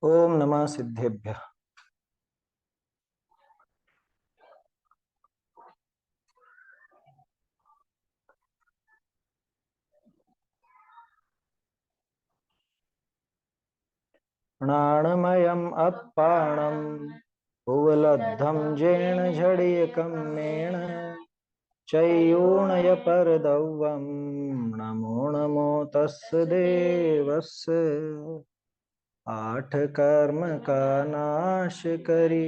ओम नमः सिद्धेभ्यः। प्राणमयम् अप्पाणम् भुवलब्धं जेण झडियकं मेण चैयूणय परदौवं नमो नमो तस्य देवस्य। आठ कर्म का नाश करी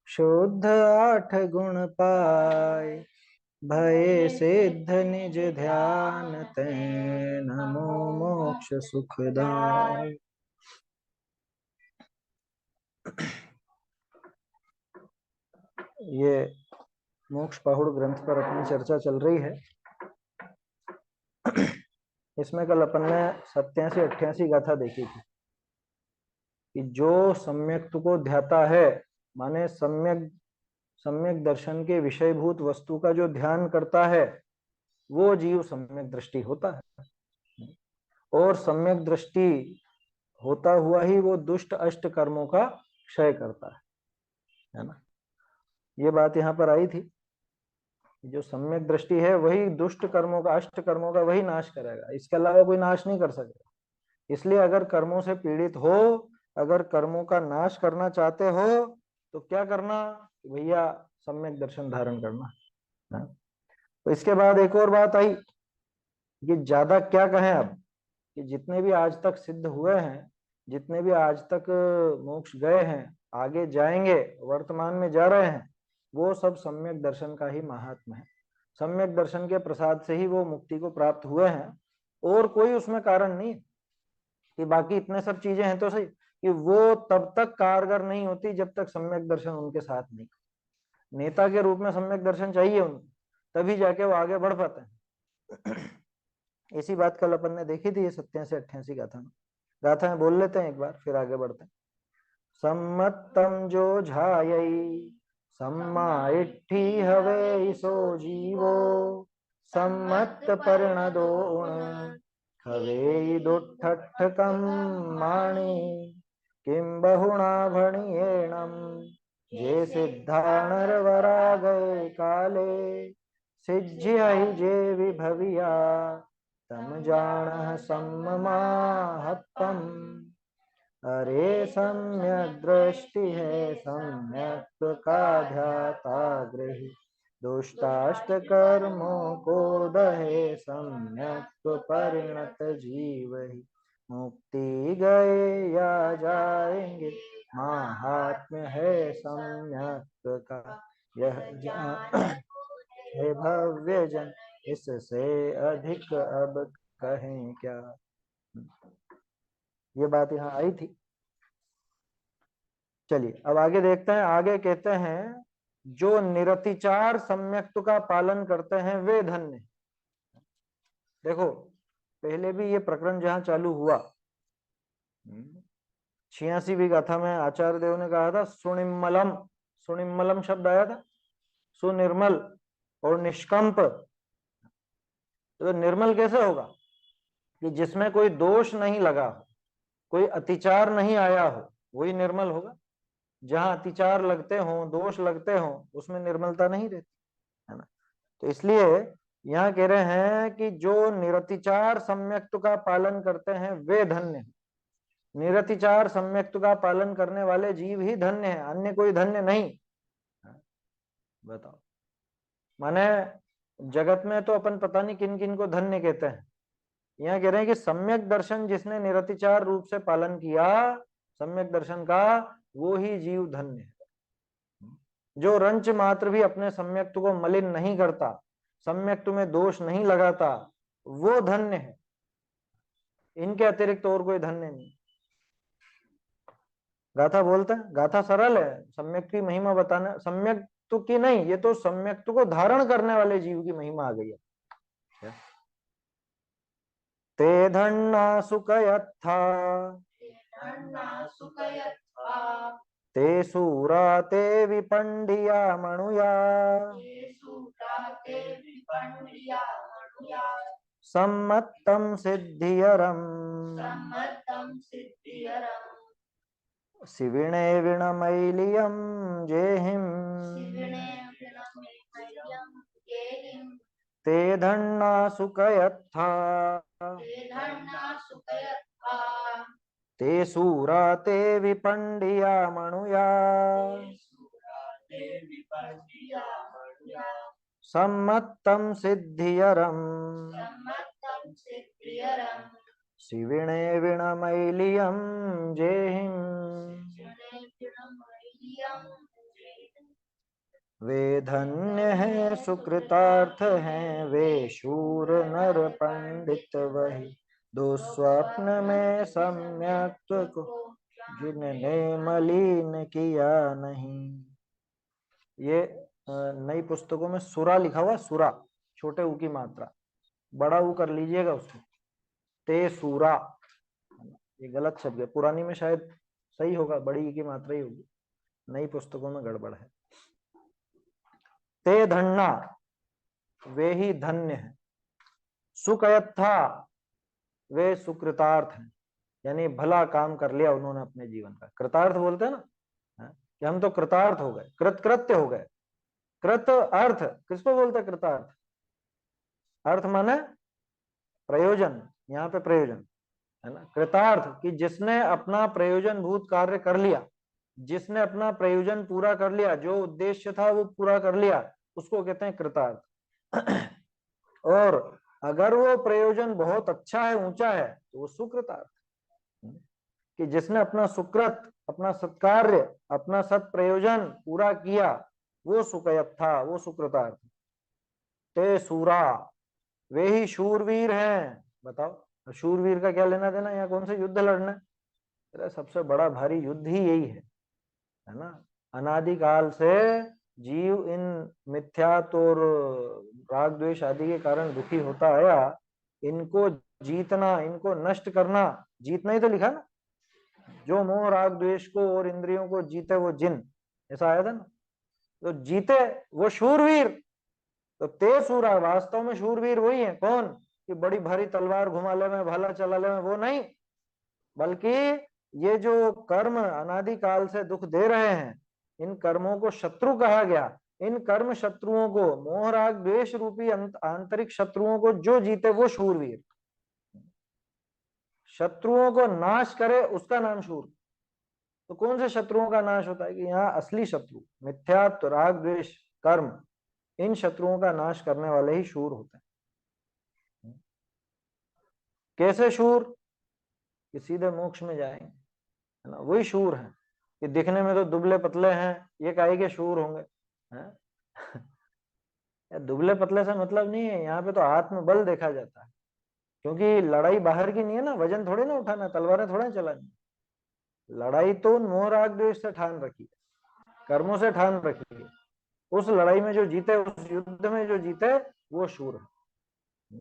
शुद्ध आठ गुण पाए भय सिद्ध निज ध्यान ते नमो मोक्ष सुखदाय। ये मोक्ष पहुड़ ग्रंथ पर अपनी चर्चा चल रही है। इसमें कल अपन ने 87-88 गाथा देखी थी कि जो सम्यक्त को ध्याता है, माने सम्यक सम्यक दर्शन के विषयभूत वस्तु का जो ध्यान करता है वो जीव सम्यक दृष्टि होता है। और सम्यक दृष्टि होता हुआ ही वो दुष्ट अष्ट कर्मों का क्षय करता है ना। ये बात यहाँ पर आई थी। जो सम्यक दृष्टि है वही दुष्ट कर्मों का, अष्ट कर्मों का वही नाश करेगा, इसके अलावा कोई नाश नहीं कर सकेगा। इसलिए अगर कर्मों से पीड़ित हो, अगर कर्मों का नाश करना चाहते हो तो क्या करना भैया, सम्यक दर्शन धारण करना है। तो इसके बाद एक और बात आई कि ज्यादा क्या कहें अब, कि जितने भी आज तक सिद्ध हुए हैं, जितने भी आज तक मोक्ष गए हैं, आगे जाएंगे, वर्तमान में जा रहे हैं, वो सब सम्यक दर्शन का ही महात्म है। सम्यक दर्शन के प्रसाद से ही वो मुक्ति को प्राप्त हुए हैं, और कोई उसमें कारण नहीं कि बाकी इतने सब चीजें हैं तो सही, कि वो तब तक कारगर नहीं होती जब तक सम्यक दर्शन उनके साथ नहीं। नेता के रूप में सम्यक दर्शन चाहिए उनको, तभी जाके वो आगे बढ़ पाते हैं। इसी बात कल अपन ने देखी थी, ये 87-88 गाथा में। गाथा में बोल लेते हैं एक बार, फिर आगे बढ़ते हैं। सम्मतम जो झायई सम्मा इट्ठी हवे सो जीवो सम्मत परिणदो हवे दुट्ठठकम माणि किम बहुणा भणियेणम जे सिद्धा नरवरा गए काले सिज्य जे विभविया तम जान सम्माहत्तम। अरे सम्यक दृष्टि है सम्यक का ध्याता गृही दुष्टाष्ट कर्मों को दहे सम्यक परिणत जीव ही मुक्ति गए या जाएंगे महात्म्य है सम्यक का यह है भव्य जन इससे अधिक अब कहें क्या। ये बात यहाँ आई थी। चलिए अब आगे देखते हैं। आगे कहते हैं जो निरतिचार सम्यक्त का पालन करते हैं वे धन्य। देखो पहले भी ये प्रकरण जहां चालू हुआ, 86वीं गाथा में आचार्य देव ने कहा था सुनिम्मलम, सुनिम्मलम शब्द आया था, सुनिर्मल और निष्कंप। तो निर्मल कैसे होगा, कि जिसमें कोई दोष नहीं लगा हो, कोई अतिचार नहीं आया हो, वही निर्मल होगा। जहां अतिचार लगते हो, दोष लगते हो, उसमें निर्मलता नहीं रहती है ना। तो इसलिए यहाँ कह रहे हैं कि जो निरतिचार सम्यक्त का पालन करते हैं वे धन्य हैं। निरतिचार सम्यक्त का पालन करने वाले जीव ही धन्य है, अन्य कोई धन्य नहीं। बताओ, माने जगत में तो अपन पता नहीं किन किन को धन्य कहते हैं। यहाँ कह रहे हैं कि सम्यक दर्शन जिसने निरतिचार रूप से पालन किया सम्यक दर्शन का, वो ही जीव धन्य है। जो रंच मात्र भी अपने सम्यक्त को मलिन नहीं करता, सम्यक्त में दोष नहीं लगाता, वो धन्य है। इनके अतिरिक्त और कोई धन्य नहीं। गाथा बोलते हैं, गाथा सरल है, सम्यक की महिमा बताना, सम्यक की नहीं, ये तो सम्यक्त को धारण करने वाले जीव की महिमा आ गई है। ते धन्ना सुखयत्था ते सूरा ते विपंडिया मणुया सम्मत्तम सिद्धियरम। शिविणे विणमैलियं जेहिं ते धन्ना सुखयत्था ते सूरा ते विपण्डिया मणुया सम्मत्तं सिद्धियरम् शिविणे विणमैलियं जेहिं वे धन्य हैं सुकृतार्थ हैं वे शूर नर पंडित वही दुस्वप्न में सम्यक्त्व को जिनने मलिन किया नहीं। ये नई पुस्तकों में सुरा लिखा हुआ, सुरा छोटे ऊ की मात्रा, बड़ा ऊ कर लीजिएगा उसको, ते सूरा, ये गलत शब्द है। पुरानी में शायद सही होगा, बड़ी की मात्रा ही होगी, नई पुस्तकों में गड़बड़ है। ते धन्ना, वे ही धन्य है। सुकयत्था, वे सुकृतार्थ हैं, यानी भला काम कर लिया उन्होंने अपने जीवन का। कृतार्थ बोलते हैं ना, कि हम तो कृतार्थ हो गए, कृतकृत्य हो गए। कृत अर्थ किसको बोलते हैं? कृतार्थ। अर्थ माने प्रयोजन, यहाँ पे प्रयोजन है ना। कृतार्थ कि जिसने अपना प्रयोजन भूत कार्य कर लिया, जिसने अपना प्रयोजन पूरा कर लिया, जो उद्देश्य था वो पूरा कर लिया, उसको कहते हैं कृतार्थ। और अगर वो प्रयोजन बहुत अच्छा है, ऊंचा है, तो वो सुकृतार्थ, कि जिसने अपना सुकृत, अपना सत्कार्य, अपना सत प्रयोजन पूरा किया, वो सुकयत था, वो सुकृतार्थ। ते सूरा, वे ही शूरवीर हैं। बताओ शूरवीर का क्या लेना देना, यहाँ कौन से युद्ध लड़ना है? अरे सबसे बड़ा भारी युद्ध ही यही है ना। अनादिकाल से जीव इन मिथ्यात्व और राग द्वेष आदि के कारण दुखी होता आया, इनको जीतना, इनको नष्ट करना, जीतना ही तो लिखा ना, जो मोह राग द्वेष को और इंद्रियों को जीते वो जिन, ऐसा आया था ना। तो जीते वो शूरवीर। तो ते सूरा, वास्तव में शूरवीर वही है। कौन? कि बड़ी भारी तलवार घुमा ले में, भाला चला ले में, वो नहीं, बल्कि ये जो कर्म अनादिकाल से दुख दे रहे हैं, इन कर्मों को शत्रु कहा गया। इन कर्म शत्रुओं को, मोह राग द्वेष रूपी आंतरिक शत्रुओं को जो जीते वो शूरवीर। शत्रुओं को नाश करे उसका नाम शूर। तो कौन से शत्रुओं का नाश होता है? कि यहाँ असली शत्रु मिथ्यात्व, राग द्वेष, कर्म, इन शत्रुओं का नाश करने वाले ही शूर होते हैं। कैसे शूर? कि सीधे मोक्ष में जाएंगे, है ना, वही शूर है। कि दिखने में तो दुबले पतले हैं, ये काहे के शूर होंगे? दुबले पतले से मतलब नहीं है, यहाँ पे तो आत्मबल देखा जाता है। क्योंकि लड़ाई बाहर की नहीं है ना, वजन थोड़े ना उठाना, तलवारें थोड़े चलानी। लड़ाई तो मोह राग द्वेष से ठान रखी है, कर्मों से ठान रखी है। उस लड़ाई में जो जीते, उस युद्ध में जो जीते, वो शूर है।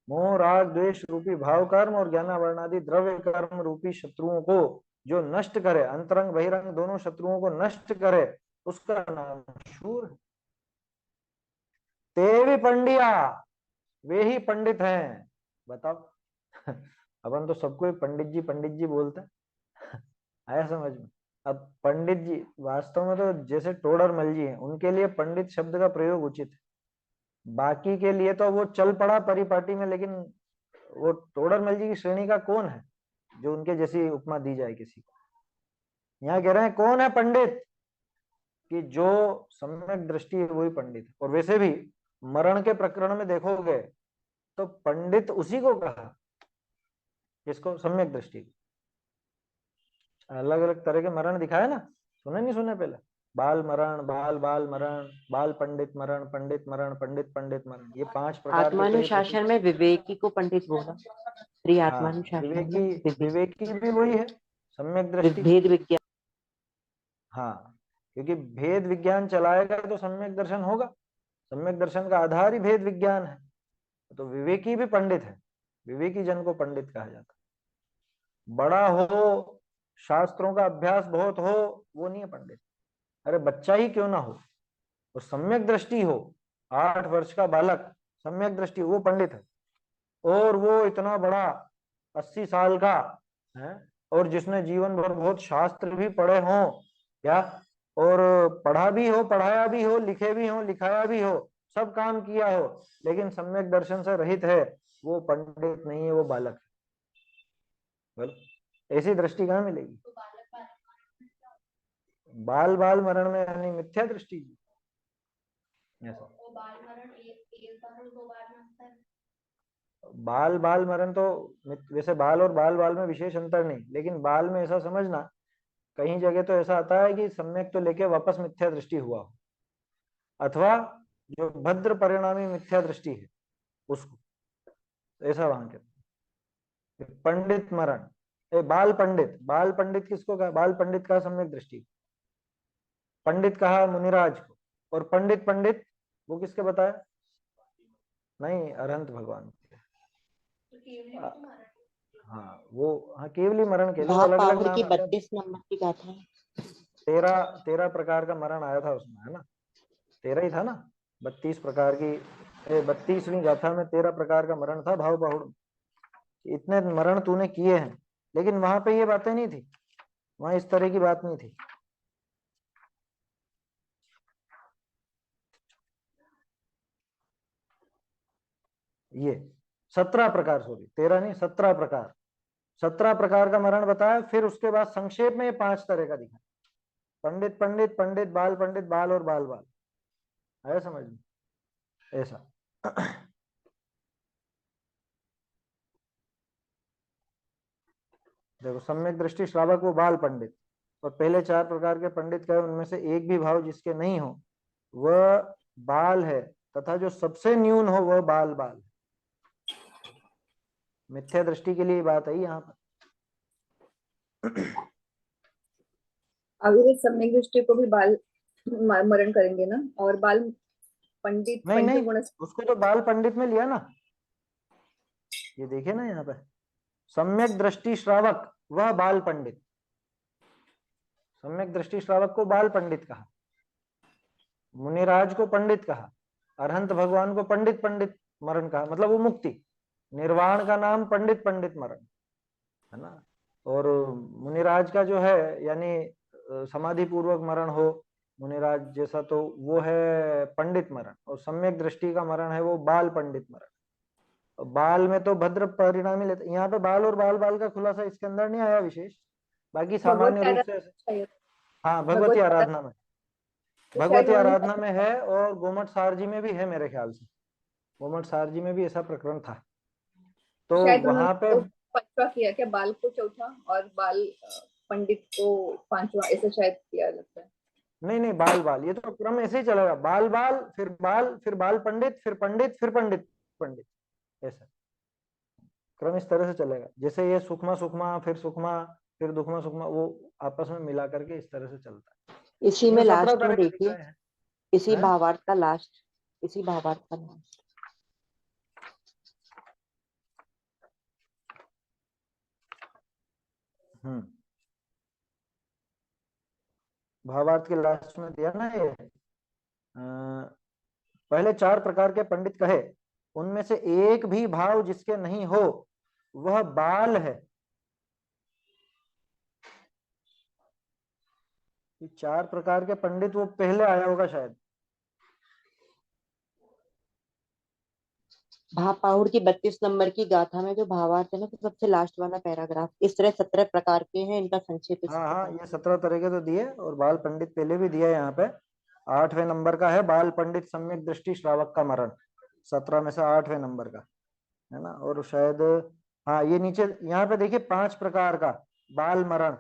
मोह राग द्वेष रूपी भाव कर्म और ज्ञानावरणादि द्रव्य कर्म रूपी शत्रुओं को जो नष्ट करे, अंतरंग बहिरंग दोनों शत्रुओं को नष्ट करे, उसका नाम शूर है। ते भी पंडिया, वे ही पंडित हैं। बताओ। अपन तो सबको पंडित जी बोलते हैं। आया समझ में? अब पंडित जी वास्तव में तो जैसे टोडर मल जी हैं, उनके लिए पंडित शब्द का प्रयोग उचित है। बाकी के लिए तो वो चल पड़ा परिपाटी में, लेकिन वो टोडर मल जी की श्रेणी का कौन है जो उनके जैसी उपमा दी जाए किसी को? यहाँ कह रहे हैं कौन है पंडित? कि जो सम्यक दृष्टि है वही पंडित है। और वैसे भी मरण के प्रकरण में देखोगे तो पंडित उसी को कहा जिसको सम्यक दृष्टि। अलग अलग तरह के मरण दिखाए ना, सुने नहीं सुने पहले? बाल मरण, बाल बाल मरण, बाल पंडित मरण, पंडित मरण, पंडित पंडित मरण, ये 5 प्रकार के कई आत्मानुशासन में विवेकी को पंडित बोला। श्री हाँ, आत्मानुशासन में विवेकी भी वही है, सम्यक दृष्टि। भेद विज्ञान। हाँ, क्योंकि भेद विज्ञान चलाएगा तो सम्यक दर्शन होगा। सम्यक दर्शन का आधार ही भेद विज्ञान है। तो विवेकी भी पंडित है, विवेकी जन को पंडित कहा जाता है। बड़ा हो, शास्त्रों का अभ्यास बहुत हो, वो नहीं है पंडित। अरे बच्चा ही क्यों ना हो, वो सम्यक दृष्टि हो, 8 वर्ष का बालक, सम्यक दृष्टि, वो पंडित है। और वो इतना बड़ा 80 साल का है, और जिसने जीवन भर बहुत शास्त्र भी पढ़े हों या और पढ़ा भी हो, पढ़ाया भी हो, लिखे भी हो, लिखाया भी हो, सब काम किया हो, लेकिन सम्यक दर्शन से रहित है, वो पंडित नहीं है, वो बालक है। बोलो ऐसी दृष्टि कहाँ मिलेगी? बाल बाल मरण में यानी मिथ्या दृष्टि। ऐसा बाल बाल मरण तो वैसे बाल और बाल बाल में विशेष अंतर नहीं, लेकिन बाल में ऐसा समझना, कहीं जगह तो ऐसा आता है कि सम्यक तो लेके वापस मिथ्या दृष्टि हुआ हो, अथवा जो भद्र परिणामी मिथ्या दृष्टि है उसको, ऐसा वहां के पंडित मरण। बाल पंडित, बाल पंडित किसको कहा? बाल पंडित का सम्यक दृष्टि। पंडित कहा मुनिराज को, और पंडित पंडित वो किसके बताया? नहीं, अरहंत भगवान के। हाँ वो, हाँ केवली मरण के लिए अलग अलग महापाहुर की नाम आते हैं। 32 नंबर की गाथा है। 13 प्रकार का मरण आया था उसमें, है ना? 13 ही था ना? 32 प्रकार की 32वीं गाथा में 13 प्रकार का मरण था भाव बहुड़। इतने मरण तूने किए हैं, लेकिन वहां पे ये बातें नहीं थी, वहां इस तरह की बात नहीं थी। ये 17 प्रकार, सॉरी 13 नहीं 17 प्रकार, 17 प्रकार का मरण बताया। फिर उसके बाद संक्षेप में ये 5 तरह का दिखा, पंडित पंडित, पंडित बाल पंडित, बाल और बाल बाल। आया समझ में? ऐसा देखो, सम्यक दृष्टि श्रावक वो बाल पंडित, और पहले 4 प्रकार के पंडित कहे, उनमें से एक भी भाव जिसके नहीं हो वह बाल है, तथा जो सबसे न्यून हो वह बाल बाल। मिथ्या दृष्टि के लिए बात आई यहाँ पर। अगर इस सम्यक दृष्टि को भी बाल मरण करेंगे ना, और बाल पंडित नहीं नहीं, पंचगुण। उसको तो बाल पंडित में लिया ना, ये देखिए ना यहाँ पे, सम्यक दृष्टि श्रावक वह बाल पंडित, सम्यक दृष्टि श्रावक को बाल पंडित कहा, मुनिराज को पंडित कहा, अरहंत भगवान को पंडित पंडित मरण कहा, मतलब वो मुक्ति निर्वाण का नाम पंडित पंडित मरण है ना। और मुनिराज का जो है यानी समाधि पूर्वक मरण हो मुनिराज जैसा, तो वो है पंडित मरण, और सम्यक दृष्टि का मरण है वो बाल पंडित मरण। बाल में तो भद्र परिणामी लेते, यहाँ पे बाल और बाल बाल का खुलासा इसके अंदर नहीं आया विशेष, बाकी सामान्य रूप से। हाँ भगवती आराधना में, भगवती आराधना में है, और गोमठ सारजी में भी है मेरे ख्याल से, गोमठ सारजी में भी ऐसा प्रकरण था। तो शायद वहां पे उन्होंने 5वां किया क्या, बाल को 4था और बाल पंडित को 5वां, ऐसा शायद किया लगता है। नहीं नहीं, बाल बाल ये तो क्रम ऐसे ही चलेगा, बाल बाल फिर बाल, फिर बाल पंडित, फिर पंडित, फिर पंडित पंडित, ऐसा क्रम इस तरह से चलेगा। जैसे ये सुखमा सुखमा, फिर सुखमा, फिर दुखमा सुखमा, वो आपस में मिला करके इस तरह से चलता है। इसी इसमें में 17 लास्ट तरह में के दिख देखिए, रहे हैं। इसी भावार्थ का लास्ट, इसी भावार्थ का लास्ट। भावार्थ के लास्ट में दिया ना ये, पहले 4 प्रकार के पंडित कहे, उनमें से एक भी भाव जिसके नहीं हो वह बाल है। 4 प्रकार के पंडित वो पहले आया होगा शायद। महापाहुर की 32 नंबर की गाथा में जो भावार्थ है ना, तो सबसे लास्ट वाला पैराग्राफ, इस तरह 17 प्रकार के हैं, इनका संक्षेप इस हाँ हाँ, प्रकार। ये 17 तरह के तो दिए, और बाल पंडित पहले भी दिया यहाँ पे। 8वें नंबर का है बाल पंडित सम्यक दृष्टि श्रावक का मरण, 17 में से 8वें नंबर का है ना। और शायद हाँ, ये नीचे यहाँ पे देखिए 5 प्रकार का बाल मरण,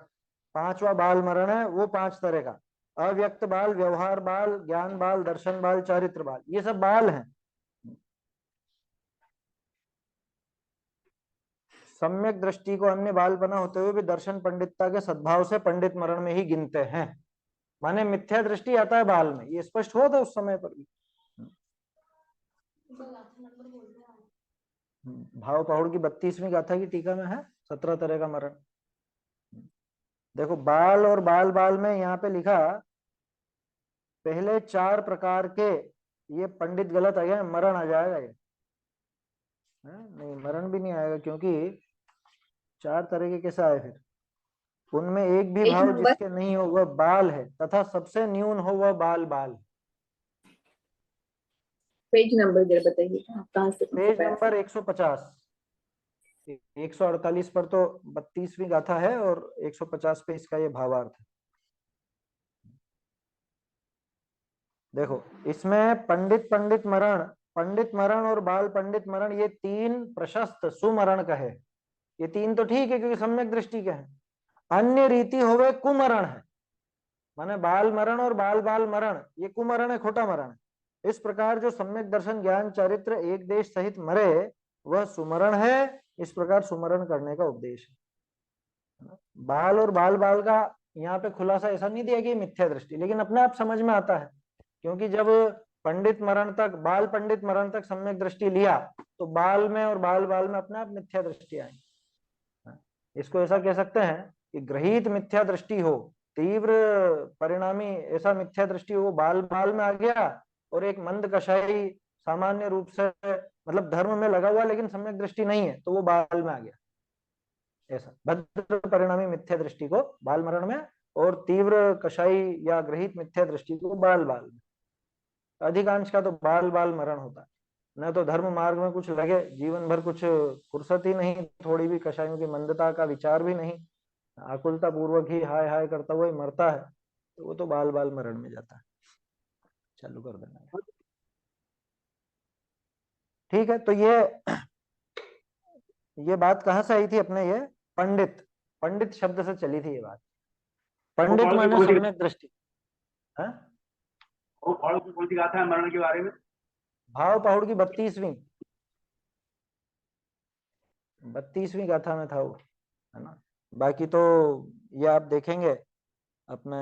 5वां बाल मरण है वो 5 तरह का, अव्यक्त बाल, व्यवहार बाल, ज्ञान बाल, दर्शन बाल, चारित्र बाल, ये सब बाल हैं। सम्यक दृष्टि को अन्य बाल बना होते हुए भी दर्शन पंडितता के सद्भाव से पंडित मरण में ही गिनते हैं, माने मिथ्या दृष्टि आता है बाल में, ये स्पष्ट हुआ था उस समय पर भी। भाव पहुड़ की 32वीं गाथा की टीका में है 17 तरह का मरण। देखो बाल और बाल बाल में यहाँ पे लिखा पहले 4 प्रकार के, ये पंडित गलत आ गया, मरण आ जाएगा ये, नहीं मरण भी नहीं आएगा, क्योंकि 4 तरह के कैसे आए फिर? उनमें एक भी पेज भाव नंबर जिसके नहीं हो वह बाल है, तथा सबसे न्यून हो वह बाल बाल। पेज नंबर जरा बताइए, आप कहाँ से कौन से पेज पैरा से? नंबर 150। 148 पर तो 32वीं गाथा है और 150 पे इसका ये भावार्थ है। देखो इसमें पंडित मरण और बाल पंडित मरण, ये तीन प्रशस्त सुमरण का है। ये तीन तो ठीक है क्योंकि सम्यक दृष्टि के हैं। अन्य रीति होवे कुमरण है, माने बाल मरण और बाल बाल मरण, ये कुमरण है, खोटा मरण है। इस प्रकार जो सम्यक दर्शन ज्ञान चरित्र एक देश सहित मरे वह सुमरण है। इस प्रकार सुमरण करने का उपदेश है। बाल और बाल बाल का यहाँ पे खुलासा ऐसा नहीं दिया कि मिथ्या दृष्टि, लेकिन अपने आप समझ में आता है क्योंकि जब पंडित मरण तक, बाल पंडित मरण तक सम्यक दृष्टि लिया तो बाल में और बाल बाल में अपने आप मिथ्या दृष्टि आई। इसको ऐसा कह सकते हैं कि ग्रहित मिथ्या दृष्टि हो, तीव्र परिणामी ऐसा मिथ्या दृष्टि हो बाल बाल में आ गया, और एक मंद कषाई सामान्य रूप से मतलब धर्म में लगा हुआ लेकिन सम्यक दृष्टि नहीं है तो वो बाल में आ गया। ऐसा भद्र परिणामी मिथ्या दृष्टि को बाल मरण में, और तीव्र कषाई या ग्रहित मिथ्या दृष्टि को बाल बाल में। अधिकांश का तो बाल बाल मरण होता है, न तो धर्म मार्ग में कुछ लगे, जीवन भर कुछ फुर्सत ही नहीं, थोड़ी भी कषायों की मंदता का विचार भी नहीं, आकुलता पूर्वक ही हाय हाय करता हुआ ही मरता है, तो वो तो बाल बाल मरण में जाता है। चालू कर देना। ठीक है, तो ये बात कहाँ से आई थी अपने, ये पंडित, पंडित शब्द से चली थी ये बात। पंडित माने सम्यक दृष्टि। हाँ? वो पहाड़ों की कौन सी गाथा है मरण के बारे में? भाव पहाड़ की 32वीं गाथा में था वो, है ना। बाकी तो ये आप देखेंगे अपने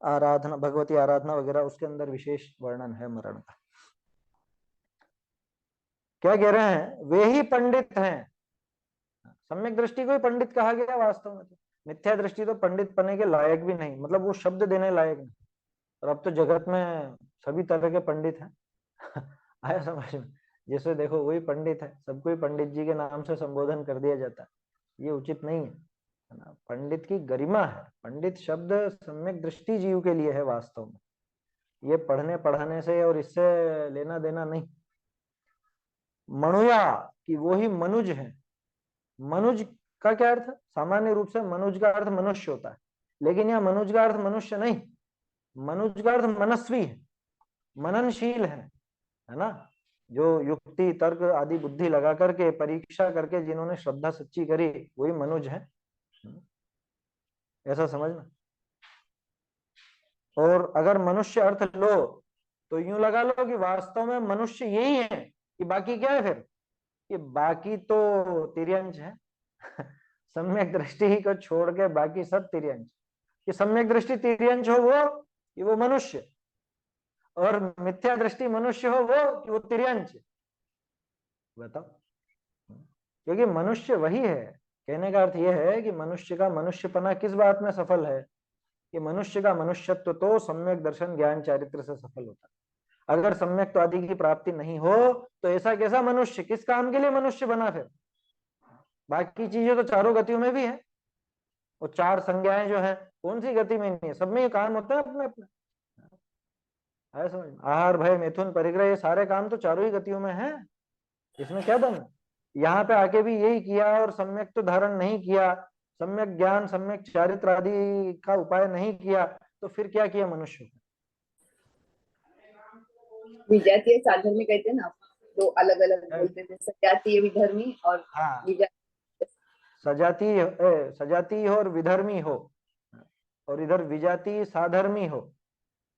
आराधना, भगवती आराधना वगैरह, उसके अंदर विशेष वर्णन है मरण का। क्या कह रहे हैं, वे ही पंडित हैं। सम्यक दृष्टि को ही पंडित कहा गया वास्तव में, तो मिथ्या दृष्टि तो पंडित पने के लायक भी नहीं, मतलब वो शब्द देने लायक नहीं। और अब तो जगत में सभी तरह के पंडित हैं आया समझ में। जैसे देखो वही पंडित है, सबको ही पंडित जी के नाम से संबोधन कर दिया जाता है, ये उचित नहीं है ना। पंडित की गरिमा है, पंडित शब्द सम्यक दृष्टि जीव के लिए है वास्तव में, ये पढ़ने पढ़ाने से और इससे लेना देना नहीं। मनुया कि वो ही मनुज है। मनुज का क्या अर्थ, सामान्य रूप से मनुज का अर्थ मनुष्य होता है, लेकिन यहाँ मनुज का अर्थ मनुष्य नहीं, मनुज का अर्थ मनस्वी है, मननशील है ना। जो युक्ति तर्क आदि बुद्धि लगा करके परीक्षा करके जिन्होंने श्रद्धा सच्ची करी वही मनुज है, ऐसा समझना। और अगर मनुष्य अर्थ लो तो यूं लगा लो कि वास्तव में मनुष्य यही है, कि बाकी क्या है फिर, कि बाकी तो तिर्यंच है सम्यक दृष्टि ही को छोड़ के बाकी सब तिर्यंच। कि सम्यक दृष्टि तिर्यंच हो वो कि वो मनुष्य, और मिथ्या दृष्टि मनुष्य हो वो कि वो तिर्यंच। बताओ, क्योंकि मनुष्य वही है। कहने का अर्थ यह है कि मनुष्य का मनुष्यपना किस बात में सफल है, कि मनुष्य का मनुष्यत्व तो सम्यक दर्शन ज्ञान चारित्र से सफल होता है। अगर सम्यक तो आदि की प्राप्ति नहीं हो तो ऐसा कैसा मनुष्य, किस काम के लिए मनुष्य बना फिर। बाकी चीजें तो चारों गतियों में भी है, वो चार संज्ञाएं जो है कौन सी गति में नहीं है, सब में ये काम होता है अपने अपने। है समझ, आहार भय मैथुन परिग्रह, ये सारे काम तो चारों ही गतियों में है, इसमें क्या दम है। यहाँ पे आके भी यही किया और सम्यक तो धारण नहीं किया, सम्यक ज्ञान सम्यक चारित्र आदि का उपाय नहीं किया, तो फिर क्या किया मनुष्य। विजातीय साधर्मी कहते हैं ना, दो अलग अलग बोलते थे, सजातीय विधर्मी और हाँ, विजातीय। सजातीय हो और विधर्मी हो, और इधर विजातीय साधर्मी हो,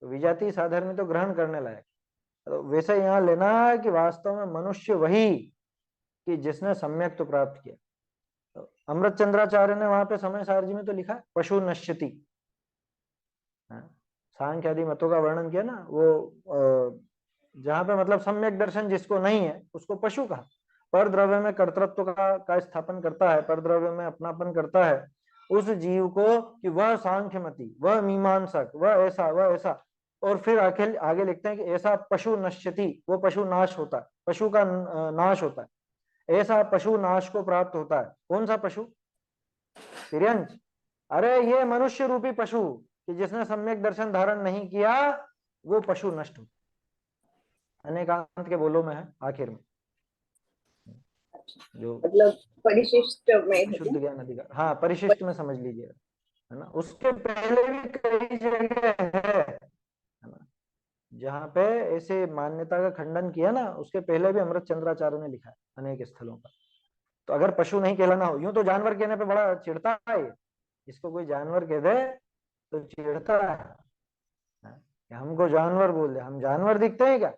तो विजातीय साधर्मी तो ग्रहण करने लायक। तो वैसे यहाँ लेना है कि वास्तव में मनुष्य वही कि जिसने सम्यक तो प्राप्त किया। तो अमृत चंद्राचार्य ने वहां पे समय सारजी में तो लिखा पशु नश्यति, सांख्य आदि मतों का वर्णन किया ना, वो जहां पे मतलब सम्यक दर्शन जिसको नहीं है उसको पशु कहा। पर द्रव्य में कर्तृत्व का स्थापन करता है, पर द्रव्य में अपनापन करता है उस जीव को, कि वह सांख्यमति, वह मीमांसक, वह ऐसा। और फिर आगे लिखते हैं कि ऐसा पशु नश्यति, वो पशु नाश होता है, पशु का नाश होता है, ऐसा पशु नाश को प्राप्त होता है। कौन सा पशु, तिर्यंच। अरे ये मनुष्य रूपी पशु कि जिसने सम्यक दर्शन धारण नहीं किया वो पशु नष्ट हो। अनेकांत के बोलों में है आखिर में, जो मतलब परिशिष्ट में है शुद्ध क्या? ज्ञान अधिकार, हाँ परिशिष्ट में समझ लीजिए, है ना। उसके पहले भी कई जगह है ना जहाँ पे ऐसे मान्यता का खंडन किया ना, उसके पहले भी अमृत चंद्राचार्य ने लिखा है अनेक स्थलों पर। तो अगर पशु नहीं कहलाना हो, यूं तो जानवर कहने पे बड़ा चिढ़ता है ये, इसको कोई जानवर कह दे तो चिढ़ता है, कि हमको जानवर बोल दे, हम जानवर दिखते हैं क्या?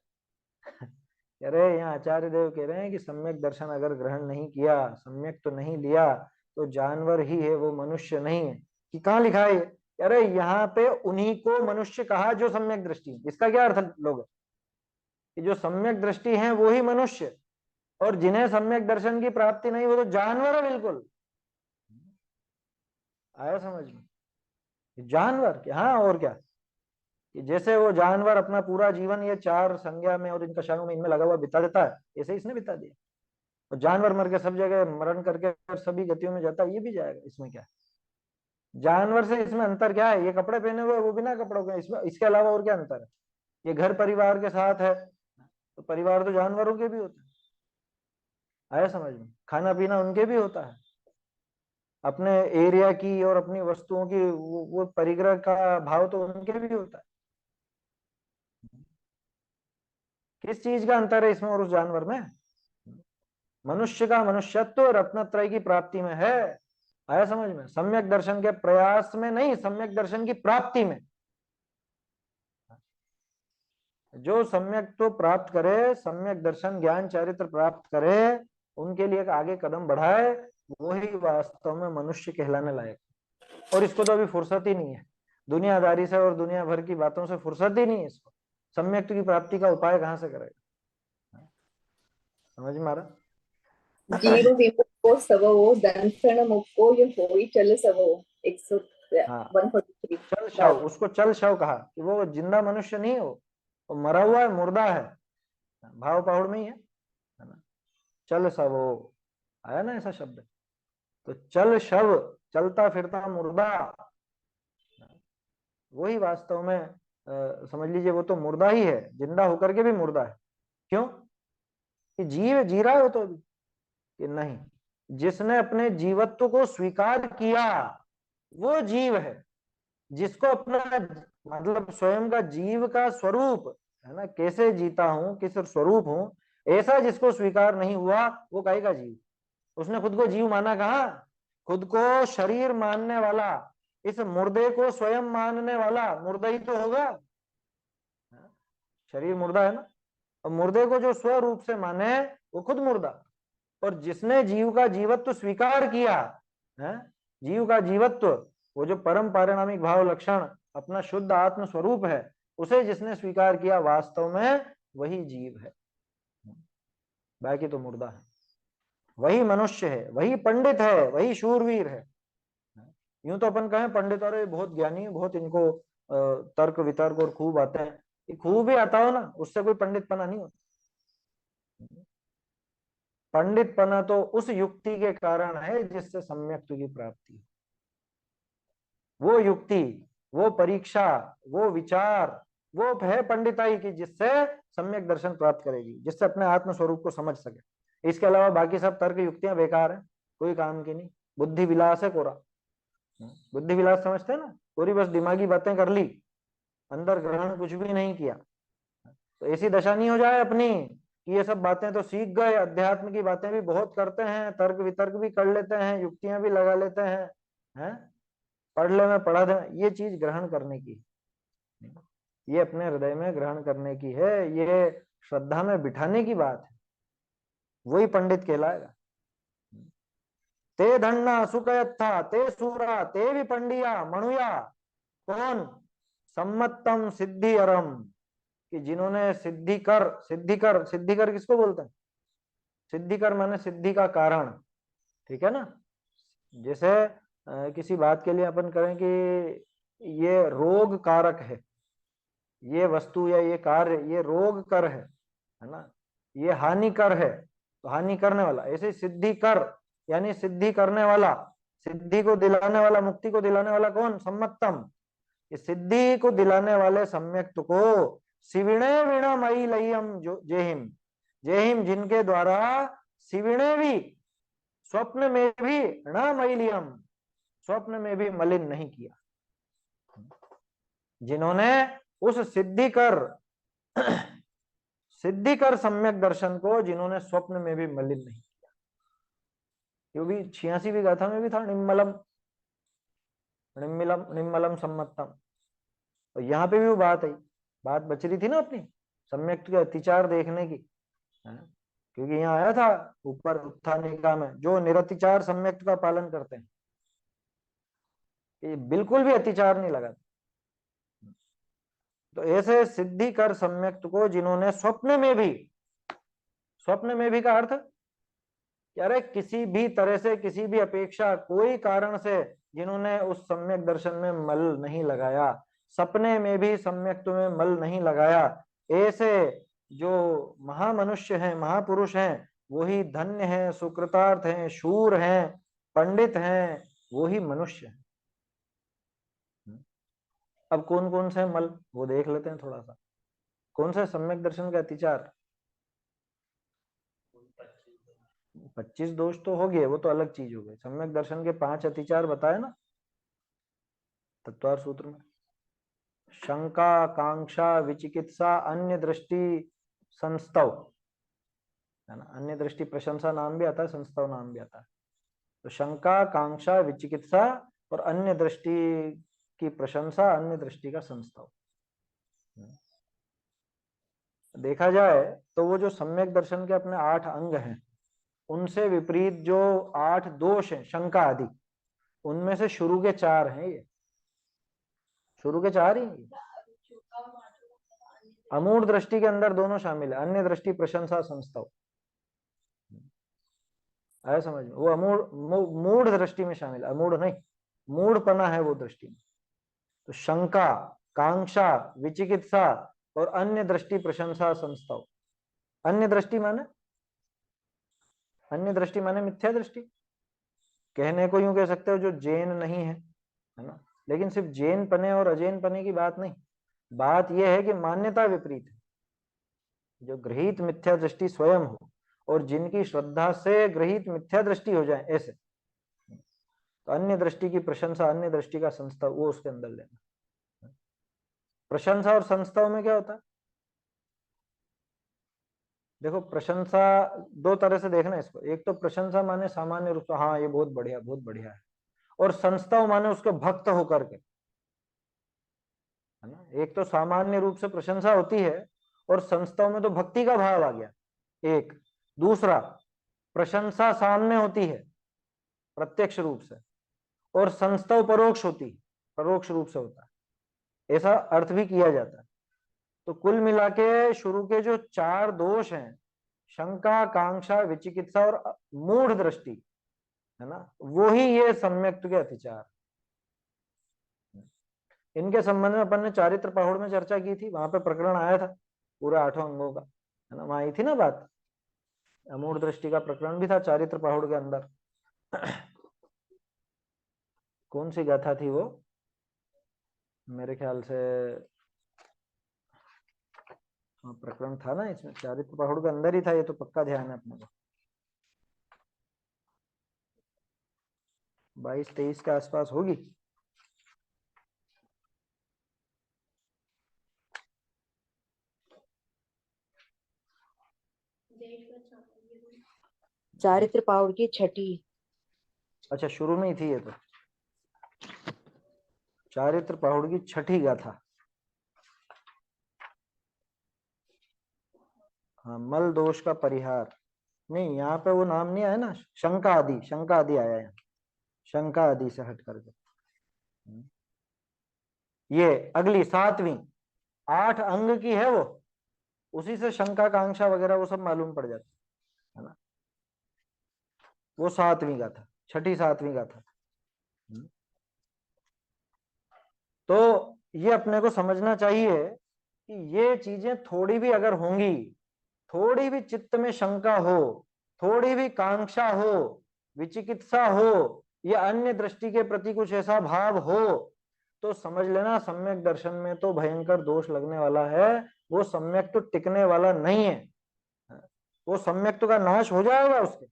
कह रहे यहाँ आचार्य देव कह रहे हैं कि सम्यक दर्शन अगर ग्रहण नहीं किया, सम्यक तो नहीं लिया, तो जानवर ही है, वो मनुष्य नहीं है। कि कहाँ लिखा है? कह रहे यहाँ पे उन्हीं को मनुष्य कहा जो सम्यक दृष्टि है। इसका क्या अर्थ लोग, कि जो सम्यक दृष्टि है वो ही मनुष्य, और जिन्हें सम्यक दर्शन की प्राप्ति नहीं वो तो जानवर है बिल्कुल। आया समझ में? जानवर क्या, हाँ और क्या, कि जैसे वो जानवर अपना पूरा जीवन ये चार संज्ञा में और इन कषायों में इनमें लगा हुआ बिता देता है, ऐसे इसने बिता दिया। और जानवर मर के सब जगह मरण करके सभी गतियों में जाता है, ये भी जाएगा, इसमें क्या है? जानवर से इसमें अंतर क्या है? ये कपड़े पहने हुए वो बिना कपड़ों के, इसमें इसके अलावा और क्या अंतर है? ये घर परिवार के साथ है, तो परिवार तो जानवरों के भी होते हैं। आया समझ में? खाना पीना उनके भी होता है, अपने एरिया की और अपनी वस्तुओं की वो परिग्रह का भाव तो उनके भी होता है। किस चीज का अंतर है इसमें और उस जानवर में? मनुष्य का मनुष्यत्व रत्नत्रय की प्राप्ति में है। आया समझ में? सम्यक दर्शन के प्रयास में नहीं, सम्यक दर्शन की प्राप्ति में। जो सम्यक तो प्राप्त करे, सम्यक दर्शन ज्ञान चरित्र प्राप्त करे, उनके लिए आगे कदम बढ़ाए, वही वास्तव में मनुष्य कहलाने लायक। और इसको तो अभी फुर्सत ही नहीं है, दुनियादारी से और दुनिया भर की बातों से फुर्सत ही नहीं है इसको। सम्यक की प्राप्ति का उपाय कहाँ से करेगा? समझ में आ रहा? जीव विमुक्तो सवो दंसन मुक्को ये होई चल सवो 143 चल शव, उसको चल शव कहा कि वो जिंदा मनुष्य नहीं हो, वो मरा हुआ है, मुर्दा है, भाव पहाड़ में ही है ना। चल शव आया ना ऐसा शब्द, तो चल शव, चलता फिरता मुर्दा, वही वास्तव में समझ लीजिए वो तो मुर्दा ही है, जिंदा होकर के भी मुर्दा है। क्यों? कि जीव जी रहा हो तो अभी कि नहीं, जिसने अपने जीवत्व को स्वीकार किया वो जीव है। जिसको अपना मतलब स्वयं का जीव का स्वरूप है ना, कैसे जीता हूं, किस स्वरूप हूं, ऐसा जिसको स्वीकार नहीं हुआ वो काहे का जीव? उसने खुद को जीव माना कहाँ? खुद को शरीर मानने वाला, इस मुर्दे को स्वयं मानने वाला मुर्दा ही तो होगा। शरीर मुर्दा है ना, और मुर्दे को जो स्वरूप से माने वो खुद मुर्दा। और जिसने जीव का जीवत्व स्वीकार किया है, जीव का जीवत्व, वो जो परम पारिणामिक भाव लक्षण अपना शुद्ध आत्म स्वरूप है, उसे जिसने स्वीकार किया वास्तव में वही जीव है, बाकी तो मुर्दा है। वही मनुष्य है, वही पंडित है, वही शूरवीर है। यूं तो अपन कहें पंडित अरे बहुत ज्ञानी है, बहुत इनको तर्क वितर्क और खूब आते हैं, ये खूब ही आता हो ना, उससे कोई पंडित पना नहीं होता। पंडित पना तो उस युक्ति के कारण है जिससे सम्यक्त्व की प्राप्ति। वो युक्ति, वो परीक्षा, वो विचार, वो है पंडिताई की, जिससे सम्यक दर्शन प्राप्त करेगी, जिससे अपने आत्म स्वरूप को समझ सके। इसके अलावा बाकी सब तर्क युक्तियां बेकार है, कोई काम की नहीं, बुद्धि विलास है कोरा। बुद्धि विलास समझते हैं ना, पूरी बस दिमागी बातें कर ली, अंदर ग्रहण कुछ भी नहीं किया। तो ऐसी दशा नहीं हो जाए अपनी कि ये सब बातें तो सीख गए, अध्यात्म की बातें भी बहुत करते हैं, तर्क वितर्क भी कर लेते हैं, युक्तियां भी लगा लेते हैं, पढ़ ले में पढ़ा दे, ये चीज ग्रहण करने की, ये अपने हृदय में ग्रहण करने की है, ये श्रद्धा में बिठाने की बात है, वही पंडित कहलाएगा। ते धन्ना सुखयत्था ते सूरा ते विपंडिया मणुया, कौन? सम्मतम सिद्धि अरम, कि जिन्होंने सिद्धिकर किसको बोलते हैं? सिद्धिकर माने सिद्धि का कारण, ठीक है ना। जैसे किसी बात के लिए अपन करें कि ये रोग कारक है, ये वस्तु या ये कार्य ये रोग कर है ना, ये हानिकर है, तो हानि करने वाला। ऐसे सिद्धि कर यानी सिद्धि करने वाला, सिद्धि को दिलाने वाला, मुक्ति को दिलाने वाला कौन? सम्मतम। ये सिद्धि को दिलाने वाले सम्यक्त को शिविणे वीणामयी लयम जो जेहिम, जेहिम जिनके द्वारा शिविणे भी, स्वप्न में भी, णमयिलियम, स्वप्न में भी मलिन नहीं किया, जिन्होंने उस सिद्धिकर सम्यक दर्शन को, जिन्होंने स्वप्न में भी मलिन नहीं किया। ये भी 86वीं गाथा में भी था, निम्मलम निम्मलम निम्मलम सम्मतम। और यहाँ पे भी वो बात आई, बात बच रही थी ना अपनी सम्यक के अतिचार देखने की, है ना? क्योंकि यहाँ आया था ऊपर उत्थानिका में, जो निरतिचार सम्यक का पालन करते हैं, ये बिल्कुल भी अतिचार नहीं लगाते। तो ऐसे सिद्धि कर सम्यक्त को जिन्होंने स्वप्न में भी का अर्थ कि अरे किसी भी तरह से, किसी भी अपेक्षा, कोई कारण से जिन्होंने उस सम्यक दर्शन में मल नहीं लगाया, सपने में भी सम्यक्त में मल नहीं लगाया, ऐसे जो महामनुष्य हैं, महापुरुष हैं, वही धन्य हैं, सुकृतार्थ हैं, शूर हैं, पंडित हैं, वही मनुष्य हैं। अब कौन कौन से मल वो देख लेते हैं थोड़ा सा। कौन सा सम्यक दर्शन का अतिचार? 25 दोष तो हो गए, वो तो अलग चीज हो गई। सम्यक दर्शन के 5 अतिचार बताए ना तत्वार सूत्र में। शंका, कांक्षा, विचिकित्सा, अन्य दृष्टि, संस्तव, है ना? अन्य दृष्टि प्रशंसा नाम भी आता है, संस्तव नाम भी आता है। तो शंका, कांक्षा, विचिकित्सा और अन्य दृष्टि की प्रशंसा, अन्य दृष्टि का संस्तव। देखा जाए तो वो जो सम्यक दर्शन के अपने 8 अंग हैं, उनसे विपरीत जो 8 दोष हैं, शंका आदि, उनमें से शुरू के 4 हैं। ये शुरू के 4 ही। अमूढ़ दृष्टि के अंदर दोनों शामिल है, अन्य दृष्टि, प्रशंसा, संस्तव। आया समझ में? वो मूढ़ दृष्टि में शामिल है, अमूढ़ नहीं, मूढ़पना है वो दृष्टि में। तो शंका, कांक्षा, विचिकित्सा और अन्य दृष्टि, प्रशंसा, संस्तव। अन्य दृष्टि माने मिथ्या दृष्टि। कहने को यूं कह सकते हो जो जैन नहीं है ना? लेकिन सिर्फ जैन पने और अजैन पने की बात नहीं, बात यह है कि मान्यता विपरीत है। जो गृहीत मिथ्या दृष्टि स्वयं हो और जिनकी श्रद्धा से गृहीत मिथ्या दृष्टि हो जाए, ऐसे। तो अन्य दृष्टि की प्रशंसा, अन्य दृष्टि का संस्तव, वो उसके अंदर लेना। प्रशंसा और संस्तव में क्या होता है? देखो, प्रशंसा 2 तरह से देखना इसको। एक तो प्रशंसा माने सामान्य रूप से, हाँ ये बहुत बढ़िया है, और संस्तव माने उसके भक्त होकर के, है ना? एक तो सामान्य रूप से प्रशंसा होती है और संस्तव में तो भक्ति का भाव आ गया एक। दूसरा, प्रशंसा सामने होती है प्रत्यक्ष रूप से, और संस्तव परोक्ष होती है, परोक्ष रूप से होता है, ऐसा अर्थ भी किया जाता है। तो कुल मिला के शुरू के जो 4 दोष हैं, शंका, कांक्षा, विचिकित्सा और मूढ़ दृष्टि, है ना, वो ही ये सम्यक्त के अतिचार। इनके संबंध में अपन ने चारित्र पहुड़ में चर्चा की थी, वहां पे प्रकरण आया था पूरा 8 अंगों का, है ना? वहां आई थी ना बात, अमूढ़ दृष्टि का प्रकरण भी था चारित्र पहुड़ के अंदर। कौन सी गाथा थी वो? मेरे ख्याल से प्रकरण था ना इसमें, चारित्र पहुड़ के अंदर ही था, ये तो पक्का ध्यान है अपने को। 22-23 के आसपास होगी। चारित्र पहाड़ की 6ठी। अच्छा, शुरू में ही थी ये तो। चारित्र पहाड़ की 6ठी गाथा। हाँ, मल दोष का परिहार। नहीं, यहाँ पे वो नाम नहीं आया ना, शंका आदि आया है, शंका आदि से हट करके। ये अगली 7वीं, 8 अंग की है वो, उसी से शंका, कांक्षा वगैरह वो सब मालूम पड़ जाता है ना। वो 7वीं गाथा, 6ठी 7वीं गाथा। तो ये अपने को समझना चाहिए कि ये चीजें थोड़ी भी अगर होंगी, थोड़ी भी चित्त में शंका हो, थोड़ी भी कांक्षा हो, विचिकित्सा हो, या अन्य दृष्टि के प्रति कुछ ऐसा भाव हो तो समझ लेना सम्यक दर्शन में तो भयंकर दोष लगने वाला है। वो सम्यक तो टिकने वाला नहीं है, वो सम्यक तो का नाश हो जाएगा उसके।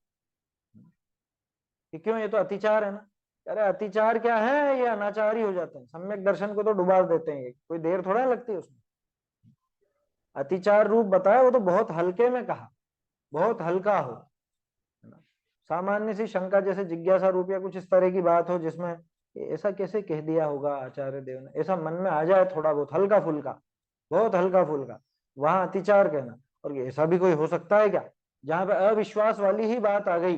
कि क्यों, ये तो अतिचार है ना। अरे अतिचार क्या है, ये अनाचार ही हो जाते हैं। सम्यक दर्शन को तो डुबा देते हैं, कोई देर थोड़ा लगती है उसमें। अतिचार रूप बताया वो तो बहुत हल्के में कहा, बहुत हल्का हो, सामान्य सी शंका जैसे जिज्ञासा रूप या कुछ इस तरह की बात हो जिसमें ऐसा कैसे कह दिया होगा आचार्य देव ने, ऐसा मन में आ जाए थोड़ा बहुत हल्का फुल्का, बहुत हल्का फुल्का, वहां अतिचार कहना। और ऐसा भी कोई हो सकता है क्या, जहां पे अविश्वास वाली ही बात आ गई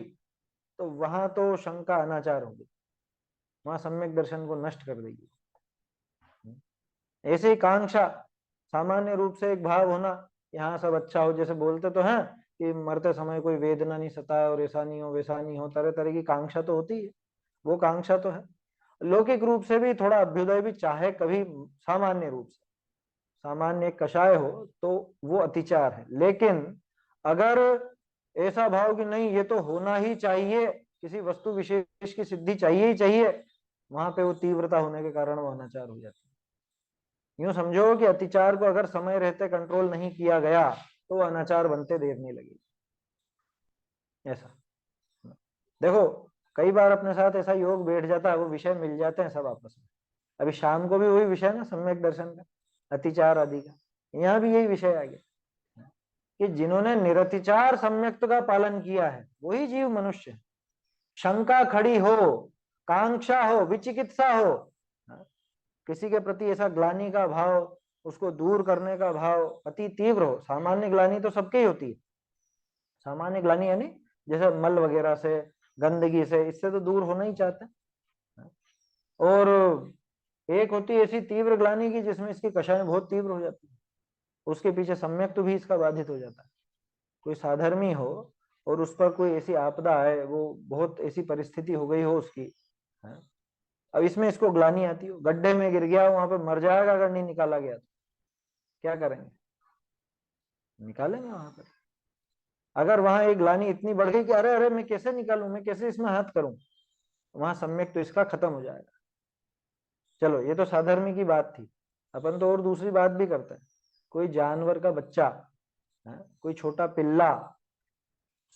तो वहां तो शंका अनाचार होगी, वहां सम्यक दर्शन को नष्ट कर देगी। ऐसे ही कांक्षा, सामान्य रूप से एक भाव होना, यहाँ सब अच्छा हो, जैसे बोलते तो हैं कि मरते समय कोई वेदना नहीं सताए और ऐसा नहीं हो वैसा नहीं हो, तरह तरह की कांक्षा तो होती है, वो कांक्षा तो है। लौकिक रूप से भी थोड़ा अभ्युदय भी चाहे कभी, सामान्य रूप से सामान्य कषाय हो तो वो अतिचार है। लेकिन अगर ऐसा भाव कि नहीं ये तो होना ही चाहिए, किसी वस्तु विशेष की सिद्धि चाहिए ही चाहिए, वहां पे वो तीव्रता होने के कारण वो अनाचार हो जाता है। यूं समझो कि अतिचार को अगर समय रहते कंट्रोल नहीं किया गया तो अनाचार बनते देर नहीं लगेगी। ऐसा देखो, कई बार अपने साथ ऐसा योग बैठ जाता है, वो विषय मिल जाते हैं सब आपस में। अभी शाम को भी वही विषय ना, सम्यक दर्शन का, अतिचार आदि का, यहाँ भी यही विषय आ गया कि जिन्होंने निरतिचार सम्यक्त का पालन किया है वही जीव मनुष्य है। शंका खड़ी हो, कांक्षा हो, विचिकित्सा हो, किसी के प्रति ऐसा ग्लानि का भाव, उसको दूर करने का भाव अति तीव्र हो। सामान्य ग्लानि तो सबके ही होती है, सामान्य ग्लानि यानी जैसे मल वगैरह से, गंदगी से, इससे तो दूर होना ही चाहते हैं। और एक होती है ऐसी तीव्र ग्लानि की जिसमें इसकी कषाय बहुत तीव्र हो जाती है, उसके पीछे सम्यक तो भी इसका बाधित हो जाता है। कोई साधर्मी हो और उस पर कोई ऐसी आपदा आए, वो बहुत ऐसी परिस्थिति हो गई हो उसकी, अब इसमें इसको ग्लानि आती हो, गड्ढे में गिर गया, वहां पे मर जाएगा अगर नहीं निकाला गया तो क्या करेंगे, निकालेंगे वहां पर। अगर वहां एक ग्लानि इतनी बढ़ गई कि अरे अरे मैं कैसे निकालूं, मैं कैसे इसमें हाथ करूं, वहां सम्यक तो इसका खत्म हो जाएगा। चलो ये तो साधर्मी की बात थी, अपन तो और दूसरी बात भी करते हैं। कोई जानवर का बच्चा, कोई छोटा पिल्ला,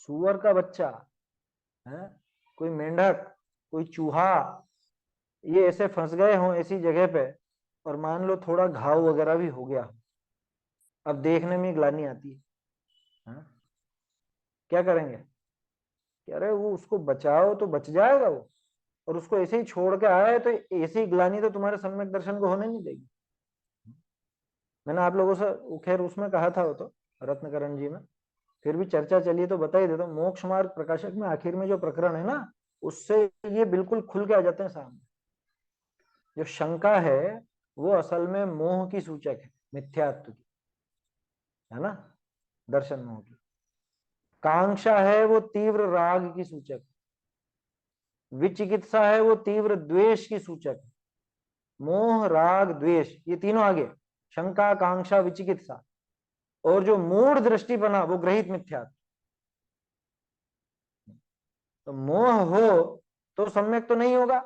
सुअर का बच्चा, कोई मेंढक, कोई चूहा, ये ऐसे फंस गए हों ऐसी जगह पे, और मान लो थोड़ा घाव वगैरह भी हो गया, अब देखने में ग्लानि आती है, क्या करेंगे कि अरे वो उसको बचाओ तो बच जाएगा वो, और उसको ऐसे ही छोड़ के आए तो ऐसी ग्लानि तो तुम्हारे सम्यक दर्शन को होने नहीं देगी। मैंने आप लोगों से खैर उसमें कहा था वो तो रत्नकरण जी में, फिर भी चर्चा चली तो बता ही देता हूँ। मोक्ष मार्ग प्रकाशक में आखिर में जो प्रकरण है ना, उससे ये बिल्कुल खुल के आ जाते हैं सामने। जो शंका है वो असल में मोह की सूचक है, मिथ्यात्व की, है ना, दर्शन मोह की। कांक्षा है वो तीव्र राग की सूचक, विचिकित्सा है वो तीव्र द्वेष की सूचक। मोह, राग, द्वेष, ये तीनों आगे, शंका, कांक्षा, विचिकित्सा। और जो मूढ़ दृष्टि बना वो ग्रहित मिथ्यात्व। तो मोह हो तो सम्यक तो नहीं होगा,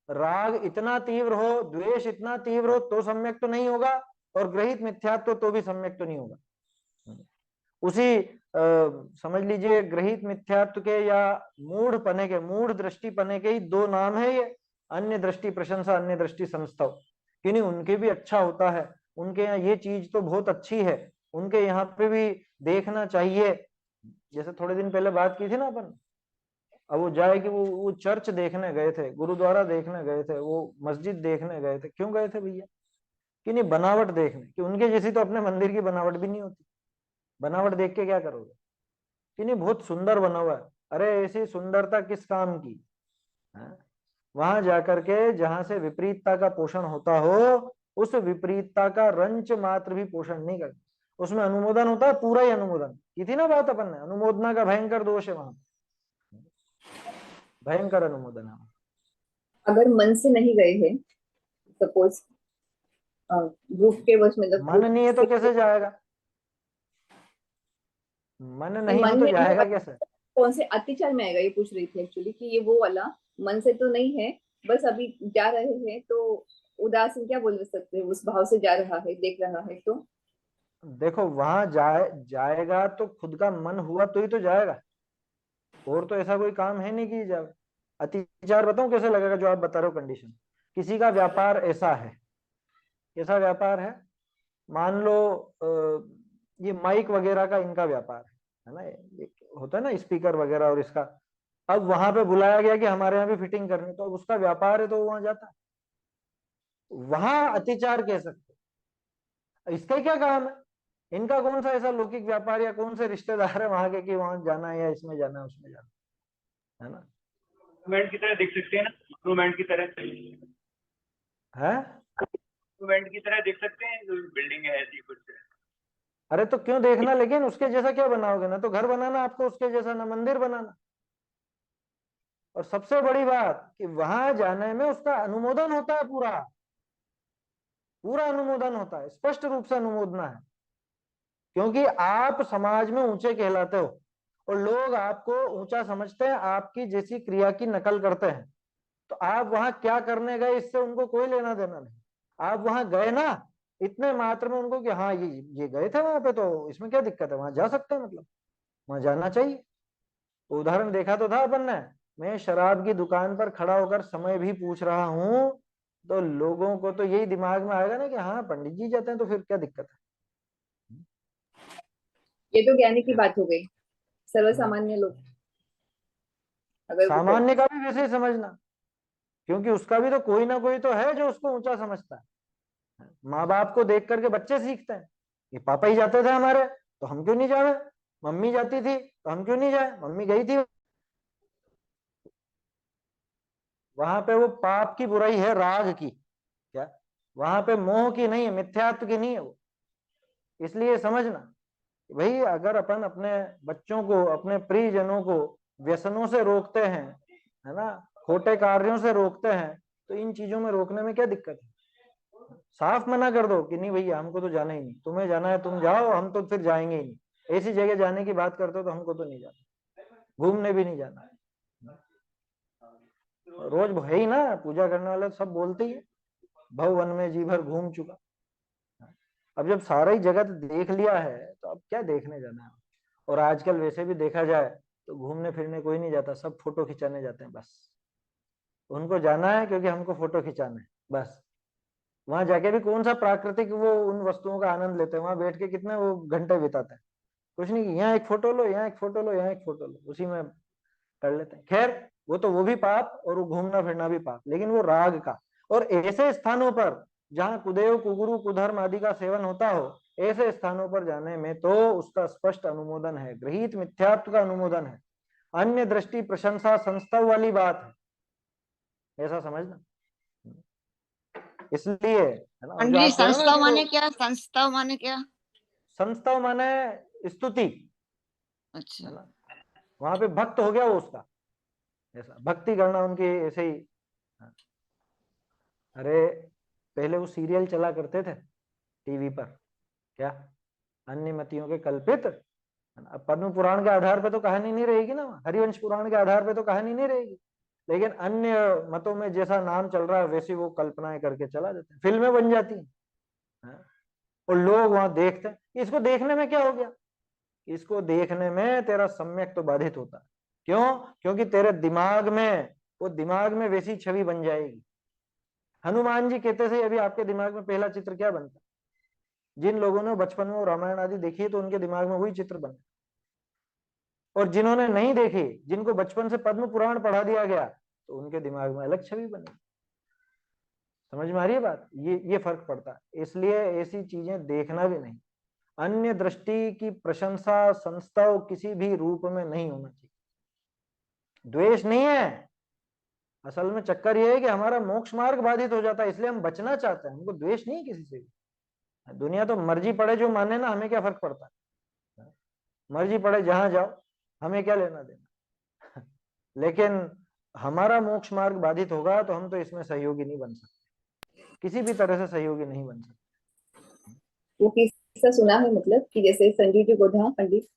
राग इतना तीव्र हो, द्वेष इतना तीव्र हो तो सम्यक तो नहीं होगा, और ग्रहित मिथ्यात्व तो भी सम्यक तो नहीं होगा। उसी समझ लीजिए ग्रहित मिथ्यात्व के या मूढ़ पने के, मूढ़ दृष्टि पने के ही दो नाम है ये, अन्य दृष्टि प्रशंसा, अन्य दृष्टि संस्तव। कि नहीं उनके भी अच्छा होता है, उनके यहाँ ये चीज तो बहुत अच्छी है, उनके यहाँ पे भी देखना चाहिए। जैसे थोड़े दिन पहले बात की थी ना अपन, अब वो जाए कि वो चर्च देखने गए थे, गुरुद्वारा देखने गए थे, वो मस्जिद देखने गए थे, क्यों गए थे भैया, कि नहीं बनावट देखने, कि उनके जैसी तो अपने मंदिर की बनावट भी नहीं होती, बनावट देख के क्या करोगे, कि नहीं बहुत सुंदर बना हुआ है, अरे ऐसी सुंदरता किस काम की, वहां जाकर के जहां से विपरीतता का पोषण होता हो, उस विपरीतता का रंच मात्र भी पोषण नहीं करते, उसमें अनुमोदन होता है, पूरा ही अनुमोदन की थी ना बात अपन ने, अनुमोदना का भयंकर दोष है वहां, भयंकर अनुमोदन है। अगर मन से नहीं गए हैं, सपोज ग्रुप के वश में, मन नहीं है तो कैसे जाएगा, मन नहीं हो मन तो में जाएगा कैसे, कौन से अत्याचार में आएगा ये पूछ रही थी एक्चुअली, कि ये वो वाला मन से तो नहीं है, बस अभी जा रहे हैं तो उदासीन क्या बोल सकते हैं, उस भाव से जा रहा है, देख रहा है तो। देखो वहां जाएगा तो खुद का मन हुआ तो ही तो जाएगा, और तो ऐसा कोई काम है नहीं कि जाए। अतिचार बताऊं कैसे लगेगा, जो आप बता रहे हो कंडीशन। किसी का व्यापार ऐसा है, कैसा व्यापार है, मान लो ये माइक वगैरह का इनका व्यापार है ना, ये होता है ना स्पीकर वगैरह और इसका। अब वहां पे बुलाया गया कि हमारे यहाँ भी फिटिंग करनी, तो अब उसका व्यापार है तो वहां जाता है, वहां अतिचार कह सकते हैं। इसका क्या काम है, इनका कौन सा ऐसा लौकिक व्यापार या कौन से रिश्तेदार है वहां के कि वहां जाना है या इसमें जाना है उसमें जाना है ना। मोनूमेंट की तरह देख सकते हैं ना, मोनूमेंट की तरह, है मोनूमेंट की तरह देख सकते हैं, जो बिल्डिंग है ऐसी कुछ। अरे तो क्यों देखना, लेकिन उसके जैसा क्या बनाओगे, ना तो घर बनाना आपको उसके जैसा, ना मंदिर बनाना। और सबसे बड़ी बात कि वहां जाने में उसका अनुमोदन होता है, पूरा पूरा अनुमोदन होता है, स्पष्ट रूप से अनुमोदना है, क्योंकि आप समाज में ऊंचे कहलाते हो और लोग आपको ऊंचा समझते हैं, आपकी जैसी क्रिया की नकल करते हैं। तो आप वहां क्या करने गए इससे उनको कोई लेना देना नहीं। आप वहां गए ना इतने मात्र में उनको कि हाँ ये गए थे वहां पे, तो इसमें क्या दिक्कत है, वहां जा सकते हैं, मतलब वहां जाना चाहिए। उदाहरण देखा तो था अपन ने, मैं शराब की दुकान पर खड़ा होकर समय भी पूछ रहा हूं, तो लोगों को तो यही दिमाग में आएगा ना कि हाँ पंडित जी जाते हैं तो फिर क्या दिक्कत है। ये तो ज्ञानी की बात हो गई, सर्वसामान्य लोग अगर वो सामान्य का भी वैसे ही समझना, क्योंकि उसका भी तो कोई ना कोई तो है जो उसको ऊंचा समझता है। माँ बाप को देख करके बच्चे सीखते हैं, ये पापा ही जाते थे हमारे तो हम क्यों नहीं जाए, मम्मी जाती थी तो हम क्यों नहीं जाए, मम्मी गई थी। वहां पे वो पाप की बुराई है, राग की, क्या वहां पे मोह की नहीं है, मिथ्यात्व की नहीं है वो। इसलिए समझना भाई, अगर अपन अपने बच्चों को, अपने प्रियजनों को व्यसनों से रोकते हैं, है ना, खोटे कार्यों से रोकते हैं, तो इन चीजों में रोकने में क्या दिक्कत है। साफ मना कर दो कि नहीं भैया हमको तो जाना ही नहीं, तुम्हें जाना है तुम जाओ, हम तो फिर जाएंगे ही नहीं। ऐसी जगह जाने की बात करते हो तो हमको तो नहीं जाना, घूमने भी नहीं जाना। रोज है ही ना, पूजा करने वाले सब बोलते ही है, भव वन में जी भर घूम चुका। अब जब सारा ही जगत देख लिया है तो अब क्या देखने जाना है। और आजकल वैसे भी देखा जाए तो घूमने फिरने कोई नहीं जाता, सब फोटो खिंचाने जाते हैं बस। उनको जाना है क्योंकि हमको फोटो खिंचाना है बस। वहां जाके भी कौन सा प्राकृतिक वो उन वस्तुओं का आनंद लेते हैं, वहां बैठ के कितने वो घंटे बिताते हैं। कुछ नहीं, यहाँ एक फोटो लो, यहाँ एक फोटो लो, यहाँ एक फोटो लो, उसी में कर लेते हैं। खैर वो भी पाप, और वो घूमना फिरना भी पाप, लेकिन वो राग का। और ऐसे स्थानों पर जहाँ कुदेव कुगुरु कुधर्म आदि का सेवन होता हो, ऐसे स्थानों पर जाने में तो उसका स्पष्ट अनुमोदन है, गृहीत मिथ्यात्व का अनुमोदन है, अन्य दृष्टि प्रशंसा संस्तव वाली बात है, ऐसा समझना। इसलिए है ना, जो पंडित आप कह रहे हो ना संस्था कि माने वो क्या, संस्था माने क्या? संस्तव माने स्तुति, अच्छा। है ना, वहां पे भक्त हो गया वो उसका, ऐसा भक्ति करना उनकी ऐसे ही। अरे पहले वो सीरियल चला करते थे टीवी पर, क्या अन्य मतियों के कल्पित। अब पद्म पुराण के आधार पे तो कहानी नहीं रहेगी ना, हरिवंश पुराण के आधार पे तो कहानी नहीं रहेगी, लेकिन अन्य मतों में जैसा नाम चल रहा है वैसी वो कल्पनाएं करके चला देते हैं, फिल्में बन जाती हैं, और लोग वहां देखते हैं। इसको देखने में क्या हो गया, इसको देखने में तेरा सम्यक तो बाधित होता है। क्यों, क्योंकि तेरे दिमाग में, वो दिमाग में वैसी छवि बन जाएगी। हनुमान जी कहते थे, अभी आपके दिमाग में पहला चित्र क्या बनता है। जिन लोगों ने बचपन में रामायण आदि देखी है तो उनके दिमाग में वही चित्र बने, और जिन्होंने नहीं देखी, जिनको बचपन से पद्म पुराण पढ़ा दिया गया, तो उनके दिमाग में अलग छवि बनी। समझ में आ रही है बात, ये फर्क पड़ता है। इसलिए ऐसी चीजें देखना भी नहीं। अन्य दृष्टि की प्रशंसा संस्तव किसी भी रूप में नहीं होना चाहिए। द्वेष नहीं है, असल में चक्कर ये है कि हमारा मोक्ष मार्ग बाधित हो जाता है, इसलिए हम बचना चाहते हैं। हमको द्वेष नहीं किसी से भी। दुनिया तो मर्जी पड़े जो माने ना, हमें क्या फर्क पड़ता है, मर्जी पड़े जहां जाओ, हमें क्या लेना देना। लेकिन हमारा मोक्ष मार्ग बाधित होगा तो हम तो इसमें सहयोगी नहीं बन सकते, किसी भी तरह से सहयोगी नहीं बन सकते। वो किस्सा सुना है, मतलब कि जैसे संजीव जी गोधा पंडित,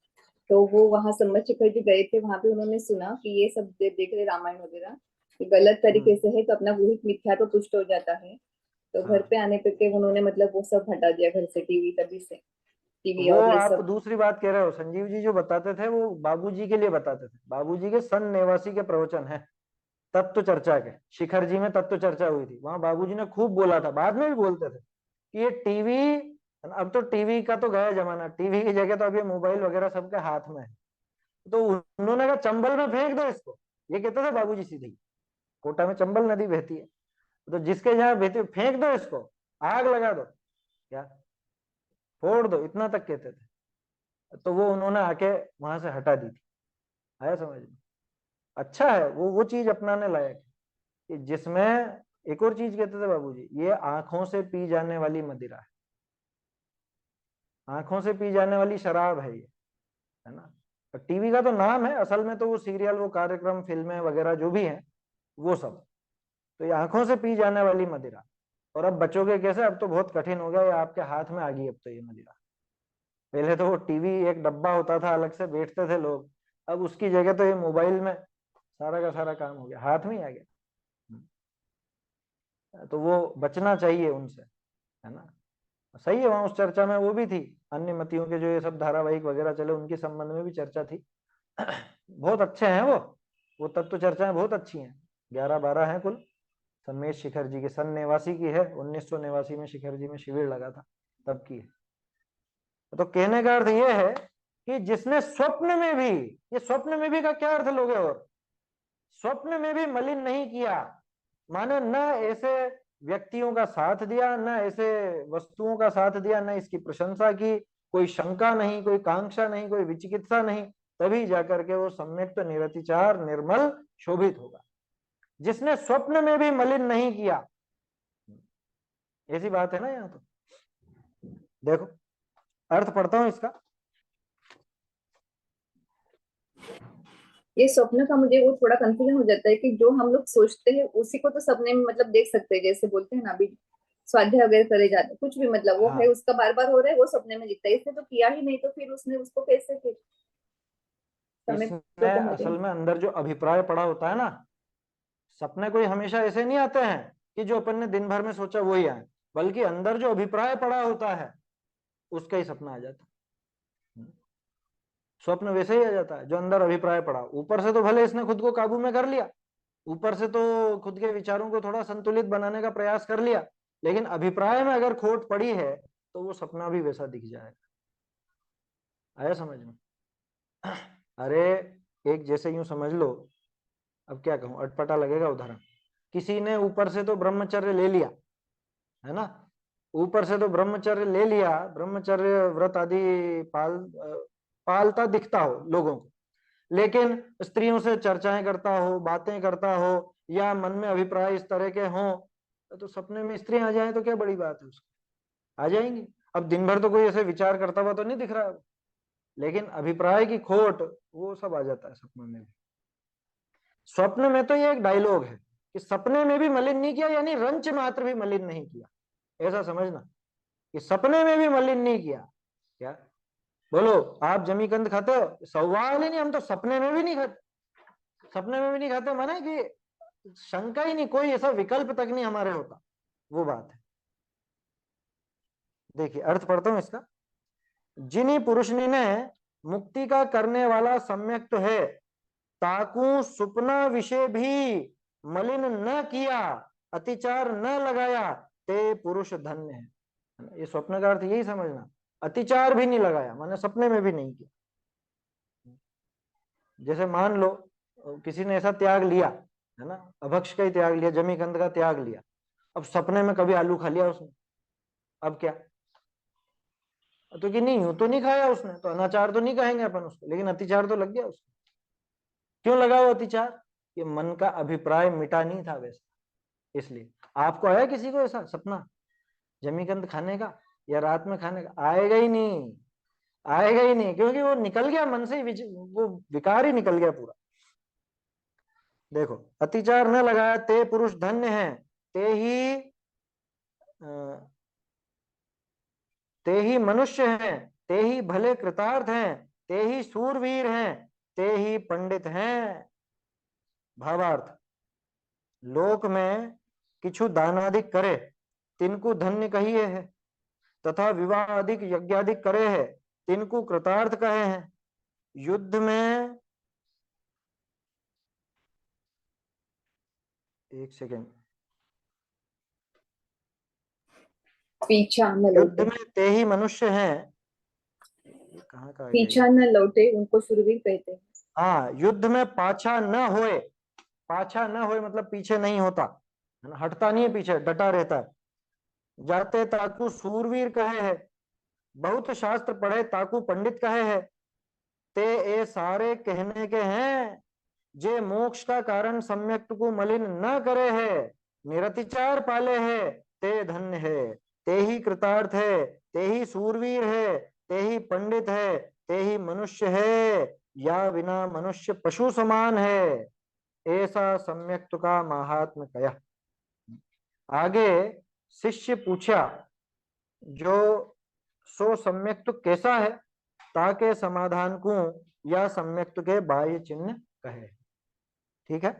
तो वो वहां सम्मत शिखर जी गए थे, वहां पे उन्होंने सुना कि ये सब देख रहे रामायण वगैरह, ये गलत तरीके से है, तो अपना वही मिथ्या तो पुष्ट हो जाता है। तो घर हाँ, पे आने पे के उन्होंने मतलब वो सब हटा दिया घर से, टीवी तभी से, टीवी वो और ये आप सब। दूसरी बात कह रहे हो। संजीव जी जो बताते थे वो बाबूजी के लिए बताते थे, बाबूजी के सन नेवासी के प्रवचन है तत्व चर्चा के। शिखर जी में तत्व चर्चा हुई थी, वहां बाबूजी ने खूब बोला था, बाद में भी बोलते थे कि ये टीवी, अब तो टीवी का तो गया जमाना, टीवी की जगह तो अब ये मोबाइल वगैरह सबके हाथ में है। तो उन्होंने कहा चंबल में फेंक दो इसको, ये कहते थे बाबूजी सीधे ही। कोटा में चंबल नदी बहती है, तो जिसके जहां बहती फेंक दो इसको, आग लगा दो, क्या फोड़ दो, इतना तक कहते थे। तो वो उन्होंने आके वहां से हटा दी थी। आया समझ में? अच्छा है वो चीज अपनाने लायक है कि जिसमें, एक और चीज कहते थे बाबूजी, ये आंखों से पी जाने वाली मदिरा है, आंखों से पी जाने वाली शराब है ये, है ना। टीवी का तो नाम है, असल में तो वो सीरियल, वो कार्यक्रम, फिल्में वगैरह जो भी हैं वो सब। तो ये आंखों से पी जाने वाली मदिरा। और अब बचोगे कैसे? अब तो बहुत कठिन हो गया, ये आपके हाथ में आ गई अब तो ये मदिरा। पहले तो वो टीवी एक डब्बा होता था, अलग से बैठते थे लोग, अब उसकी जगह तो ये मोबाइल में सारा का सारा काम हो गया, हाथ में ही आ गया। तो वो बचना चाहिए उनसे, है ना। सही है, वहां उस चर्चा में वो भी थी, अन्य मतियों के जो ये सब धारावाहिक वगैरह चले उनके संबंध में भी चर्चा थी। बहुत अच्छे हैं वो तत्व चर्चाएं बहुत अच्छी हैं, 11-12 हैं कुल। सम्मेश शिखर जी के सन नेवासी की है, 1989 में शिखर जी में शिविर लगा था तब की है। तो कहने का अर्थ ये है कि जिसने स्वप्न में भी, ये स्वप्न में भी का क्या अर्थ लोगे? और स्वप्न में भी मलिन नहीं किया, माने न ऐसे व्यक्तियों का साथ दिया, न ऐसे वस्तुओं का साथ दिया, न इसकी प्रशंसा की, कोई शंका नहीं, कोई कांक्षा नहीं, कोई विचिकित्सा नहीं, तभी जाकर के वो सम्यक तो निरतिचार निर्मल शोभित होगा। जिसने स्वप्न में भी मलिन नहीं किया, ऐसी बात है ना। यहाँ तो देखो अर्थ पढ़ता हूं इसका। ये स्वप्न का मुझे वो थोड़ा कंफ्यूजन हो जाता है कि जो हम लोग सोचते हैं उसी को तो सपने में मतलब देख सकते हैं, जैसे बोलते हैं ना अभी स्वाध्याय वगैरह करे जाते हैं, कुछ भी मतलब वो है हाँ, उसका बार बार हो रहा है, वो सपने में दिखता है, इसने तो किया ही नहीं, तो फिर उसने उसको कैसे फिर समय इसमें तो कहोगे। असल में अंदर जो अभिप्राय पड़ा होता है ना, सपने कोई हमेशा ऐसे नहीं आते हैं कि जो अपन ने दिन भर में सोचा वो ही आए, बल्कि अंदर जो अभिप्राय पड़ा होता है उसका ही सपना आ जाता है। स्वप्न वैसे ही आ जाता है जो अंदर अभिप्राय पड़ा। ऊपर से तो भले इसने खुद को काबू में कर लिया, ऊपर से तो खुद के विचारों को थोड़ा संतुलित बनाने का प्रयास कर लिया, लेकिन अभिप्राय में अगर खोट पड़ी है तो वो सपना भी वैसा दिख जाएगा। आया समझ में? अरे एक जैसे यूं समझ लो, अब क्या कहूं, अटपटा लगेगा उदाहरण। किसी ने ऊपर से तो ब्रह्मचर्य ले लिया, है ना, ऊपर से तो ब्रह्मचर्य ले लिया, ब्रह्मचर्य व्रत आदि पालता दिखता हो लोगों को, लेकिन स्त्रियों से चर्चाएं करता हो, बातें करता हो, या मन में अभिप्राय इस तरह के हों, तो सपने में स्त्री आ जाए तो क्या बड़ी बात है उसकी, आ जाएंगी। अब दिन भर तो कोई ऐसे विचार करता हुआ तो नहीं दिख रहा है, लेकिन अभिप्राय की खोट वो सब आ जाता है सपने में भी। स्वप्न में तो ये एक डायलॉग है कि सपने में भी मलिन नहीं किया, यानी रंच मात्र भी मलिन नहीं किया, ऐसा समझना कि सपने में भी मलिन नहीं किया। क्या बोलो, आप जमीकंद खाते हो? सवाल ही नहीं, हम तो सपने में भी नहीं खाते। सपने में भी नहीं खाते माने कि शंका ही नहीं, कोई ऐसा विकल्प तक नहीं हमारे होता, वो बात है। देखिए अर्थ पढ़ता हूं इसका। जिन्हीं पुरुषनी ने मुक्ति का करने वाला सम्यक तो है, ताकू सुपना विषय भी मलिन न किया, अतिचार न लगाया, ते पुरुष धन्य है। ये स्वप्न का अर्थ यही समझना, अतिचार भी नहीं लगाया माने सपने में भी नहीं किया। जैसे मान लो किसी ने ऐसा त्याग लिया, है ना, अभक्ष का ही त्याग लिया, जमीकंद का त्याग लिया, अब सपने में कभी आलू खा लिया उसने, अब क्या, तो कि नहीं यूं तो नहीं खाया उसने, तो अनाचार तो नहीं कहेंगे अपन उसको, लेकिन अतिचार तो लग गया उसको। क्यों लगा वो अतिचार? ये मन का अभिप्राय मिटा नहीं था वैसा, इसलिए। आपको आया किसी को ऐसा सपना जमीकंद खाने का या रात में खाने का? आएगा ही नहीं, आएगा ही नहीं, क्योंकि वो निकल गया मन से ही, वो विकार ही निकल गया पूरा। देखो, अतिचार न लगाया ते पुरुष धन्य है, ते ही मनुष्य हैं, ते ही भले कृतार्थ हैं, ते ही सूरवीर हैं, ते ही पंडित हैं। भावार्थ, लोक में किछु दानादिक करे तिनको धन्य कहिए है, तथा विवाह अधिक यज्ञाधिक करे है तिनको कृतार्थ कहे हैं। युद्ध में, एक सेकेंड, पीछा न युद्ध लौटे, में ते ही मनुष्य हैं, कहाँ का आ गया पीछा ये? न लौटे उनको शूरवीर कहते हैं। हाँ, युद्ध में पाछा न होए, पाछा न होए मतलब पीछे नहीं होता, है ना, हटता नहीं है पीछे, डटा रहता है। जाते ताकू सूरवीर कहे है, बहुत शास्त्र पढ़े ताकू पंडित कहे है। ते ये सारे कहने के हैं, जे मोक्ष का कारण सम्यक को मलिन न करे है, निरतिचार पाले है, ते धन्य है, ते ही कृतार्थ है, ते ही सूरवीर है, ते ही पंडित है, ते ही मनुष्य है, या बिना मनुष्य पशु समान है। ऐसा सम्यक का महात्म कया। आगे शिष्य पूछा, जो सो सम्यक कैसा है, ताके समाधान को या सम्यक के बाह्य चिन्ह कहे। ठीक है,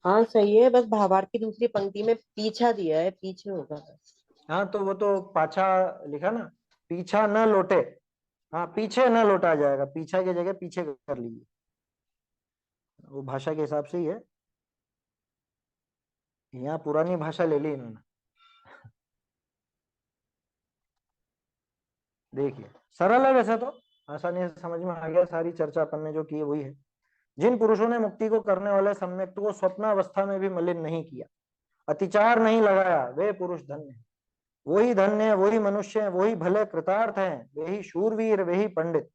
हाँ सही है, बस भावार्थ की दूसरी पंक्ति में पीछा दिया है, पीछे होगा बस। हाँ तो वो तो पाछा लिखा ना, पीछा न लौटे, हाँ पीछे न लौटा जाएगा, पीछा की जगह पीछे कर लीजिए, वो भाषा के हिसाब से ही है, यहाँ पुरानी भाषा ले ली इन्होंने। देखिए सरल है वैसे तो, आसानी से समझ में आ गया, सारी चर्चा अपन ने जो की है वही है। जिन पुरुषों ने मुक्ति को करने वाले सम्यक को स्वप्नावस्था में भी मलिन नहीं किया, अतिचार नहीं लगाया, वे पुरुष धन्य है। वही धन्य है, वही मनुष्य है, वही भले कृतार्थ हैं, वही शूरवीर, वही पंडित।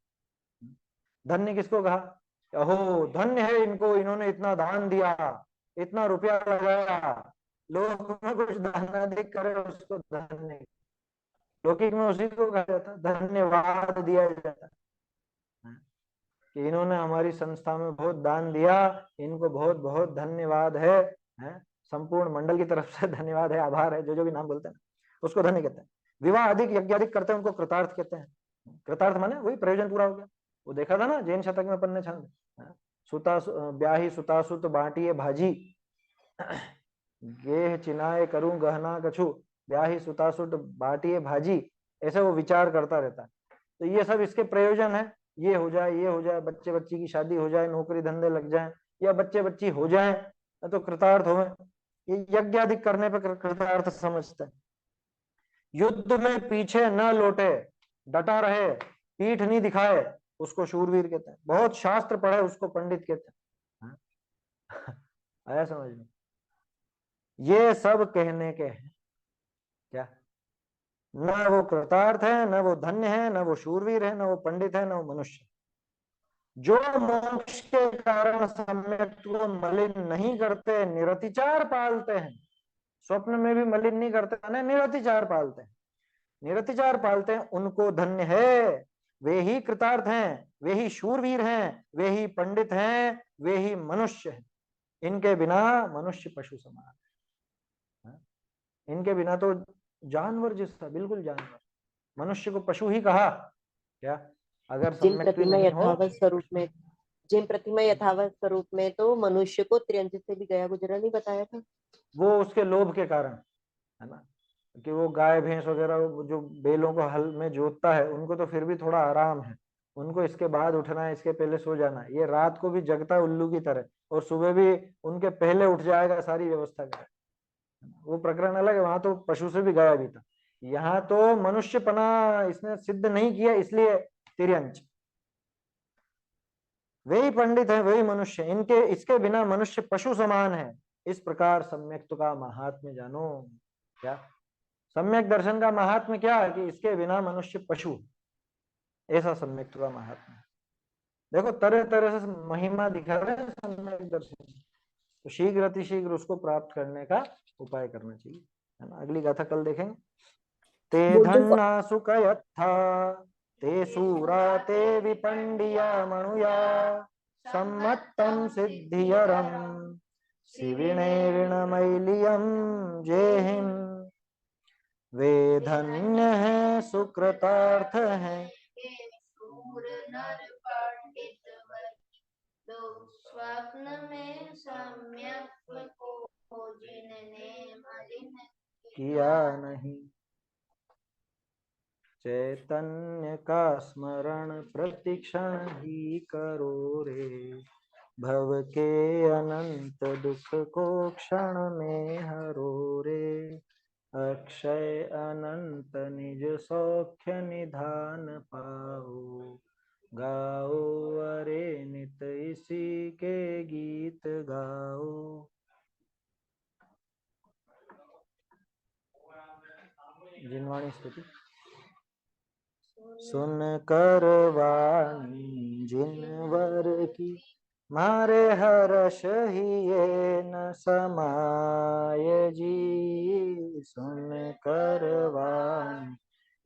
धन्य किसको कहा? अहो धन्य है इनको, इन्होंने इतना दान दिया, इतना रुपया लगाया, लोग में कुछ दान अधिक करे उसको धन्य, लौकिक में उसी को कहा जाता, धन्यवाद दिया जाता कि इन्होंने हमारी संस्था में बहुत दान दिया, इनको बहुत बहुत धन्यवाद है? संपूर्ण मंडल की तरफ से धन्यवाद है, आभार है, जो जो भी नाम बोलते हैं उसको धन्य कहते हैं। विवाह अधिक यज्ञ अधिक करते हैं उनको कृतार्थ कहते हैं। कृतार्थ माने वही प्रयोजन पूरा हो गया, वो देखा था ना जैन शतक में अपन ने छंद, सुता ब्याही सुतासुत बांटिए भाजी, गेह चिनाए करूं गहना कछु, ब्याही सुतासुत बांटिए भाजी, ऐसे वो विचार करता रहता है। तो ये सब इसके प्रयोजन है, ये हो जाए, ये हो जाए, बच्चे बच्ची की शादी हो जाए, नौकरी धंधे लग जाए, या बच्चे बच्ची हो जाए तो कृतार्थ हो, ये यज्ञ आदि करने पर कृतार्थ समझते हैं। युद्ध में पीछे न लौटे, डटा रहे, पीठ नहीं दिखाए, उसको शूरवीर कहते हैं। बहुत शास्त्र पढ़े उसको पंडित कहते हैं। आया समझ में? ये सब कहने के हैं क्या? न वो कृतार्थ है, न वो धन्य है, न वो शूरवीर है, न वो पंडित है, न वो मनुष्य। जो मोक्ष के कारण सम्यक को मलिन नहीं करते, निरतिचार पालते हैं, स्वप्न में भी मलिन नहीं करते, निरतिचार पालते हैं, निरतिचार पालते हैं, उनको धन्य है। वे ही कृतार्थ हैं, वे ही शूरवीर हैं, वे ही पंडित हैं, वे ही मनुष्य हैं। इनके बिना मनुष्य पशु समान है, इनके बिना तो जानवर जैसा, बिल्कुल जानवर। मनुष्य को पशु ही कहा क्या? अगर जिन सम्यक प्रतिमा नहीं हो, यथावत स्वरूप में, जिन प्रतिमा यथावत स्वरूप में तो मनुष्य को त्रियंज से भी गया गुजरा नहीं बताया था। वो उसके लोभ के कारण है ना, कि वो गाय भैंस वगैरह जो बैलों को हल में जोतता है, उनको तो फिर भी थोड़ा आराम है, उनको इसके बाद उठना है, इसके पहले सो जाना है। ये रात को भी जगता है उल्लू की तरह, और सुबह भी उनके पहले उठ जाएगा, सारी व्यवस्था करे। वो प्रकरण अलग है, वहां तो पशु से भी गया भी था, यहाँ तो मनुष्यपना इसने सिद्ध नहीं किया, इसलिए तिर्यंच। वही पंडित है, वही मनुष्य, इनके इसके बिना मनुष्य पशु समान है। इस प्रकार सम्यक का महात्म्य जानो। क्या सम्यक दर्शन का महात्म्य क्या है? कि इसके बिना मनुष्य पशु, ऐसा सम्यक का महात्म्य। देखो तरह तरह से महिमा दिखा रहे हैं सम्यक दर्शन, तो शीघ्र अतिशीघ्र उसको प्राप्त करने का उपाय करना चाहिए, है ना। अगली गाथा कल देखेंगे। ते धन्ना सुख यथा ते सूरा ते विपंडिया मनुया सम्मत्तम सिद्धियरम शिविणे ऋणमैलियम जेहिम। वे धन्य है सुकृतार्थ है, दूर नर पंडित वर, लोग स्वप्न में सम्यक को जिनने मलिन किया नहीं। चैतन्य का स्मरण प्रतिक्षण ही करो रे, भव के अनंत दुख को क्षण में हरो रे। अक्षय अनंत निज सौख्य निधान पाओ, गाओ अरे नित इसी के गीत गाओ। जिनवाणी स्तुति। सुन कर वाणी जिनवर की, मारे हर्ष ही ये न समाय जी। सुन कर वाणी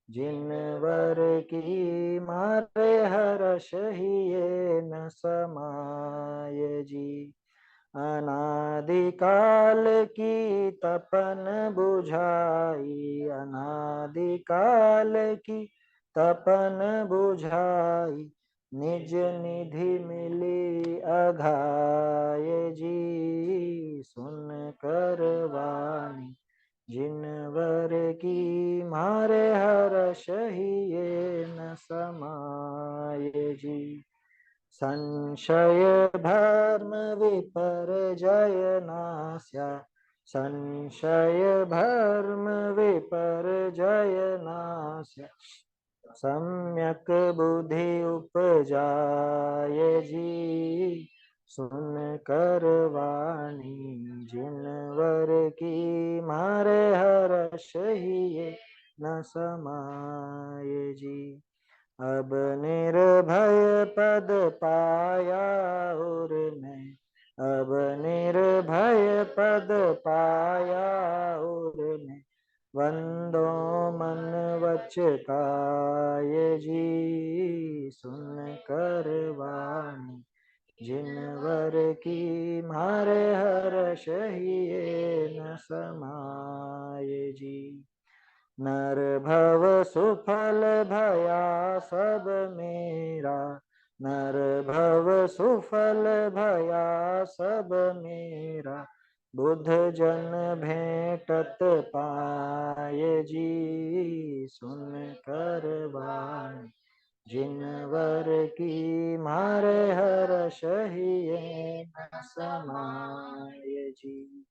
जिनवर की, मारे हर्ष ही ये न समाय जी। अनादिकाल की तपन बुझाई, अनादिकाल की तपन बुझाई, निज निधि मिली अघाय जी। सुन कर वाणी जिनवर की, मारे हर्ष ही ये न समाय जी। संशय भर्म विपर्जय नास्या, संशय भर्म विपर्जय नास्या। सम्यक बुद्धि उपजाय जी। सुन कर वाणी जिनवर की, मारे हर्ष ही ये न समाय जी। अब निर्भय पद पाया और मैं, अब निर्भय पद पाया और मैं, वंदो मन वच काय जी। सुन कर वाणी जिनवर की, मारे हर्ष ही ये न समाय जी। नर भव सुफल भया सब मेरा, नर भव सुफल भया सब मेरा, बुध जन भेंटत पाय जी। सुन कर वाणी जिनवर की, मारे हर्ष ही ये न समाय जी।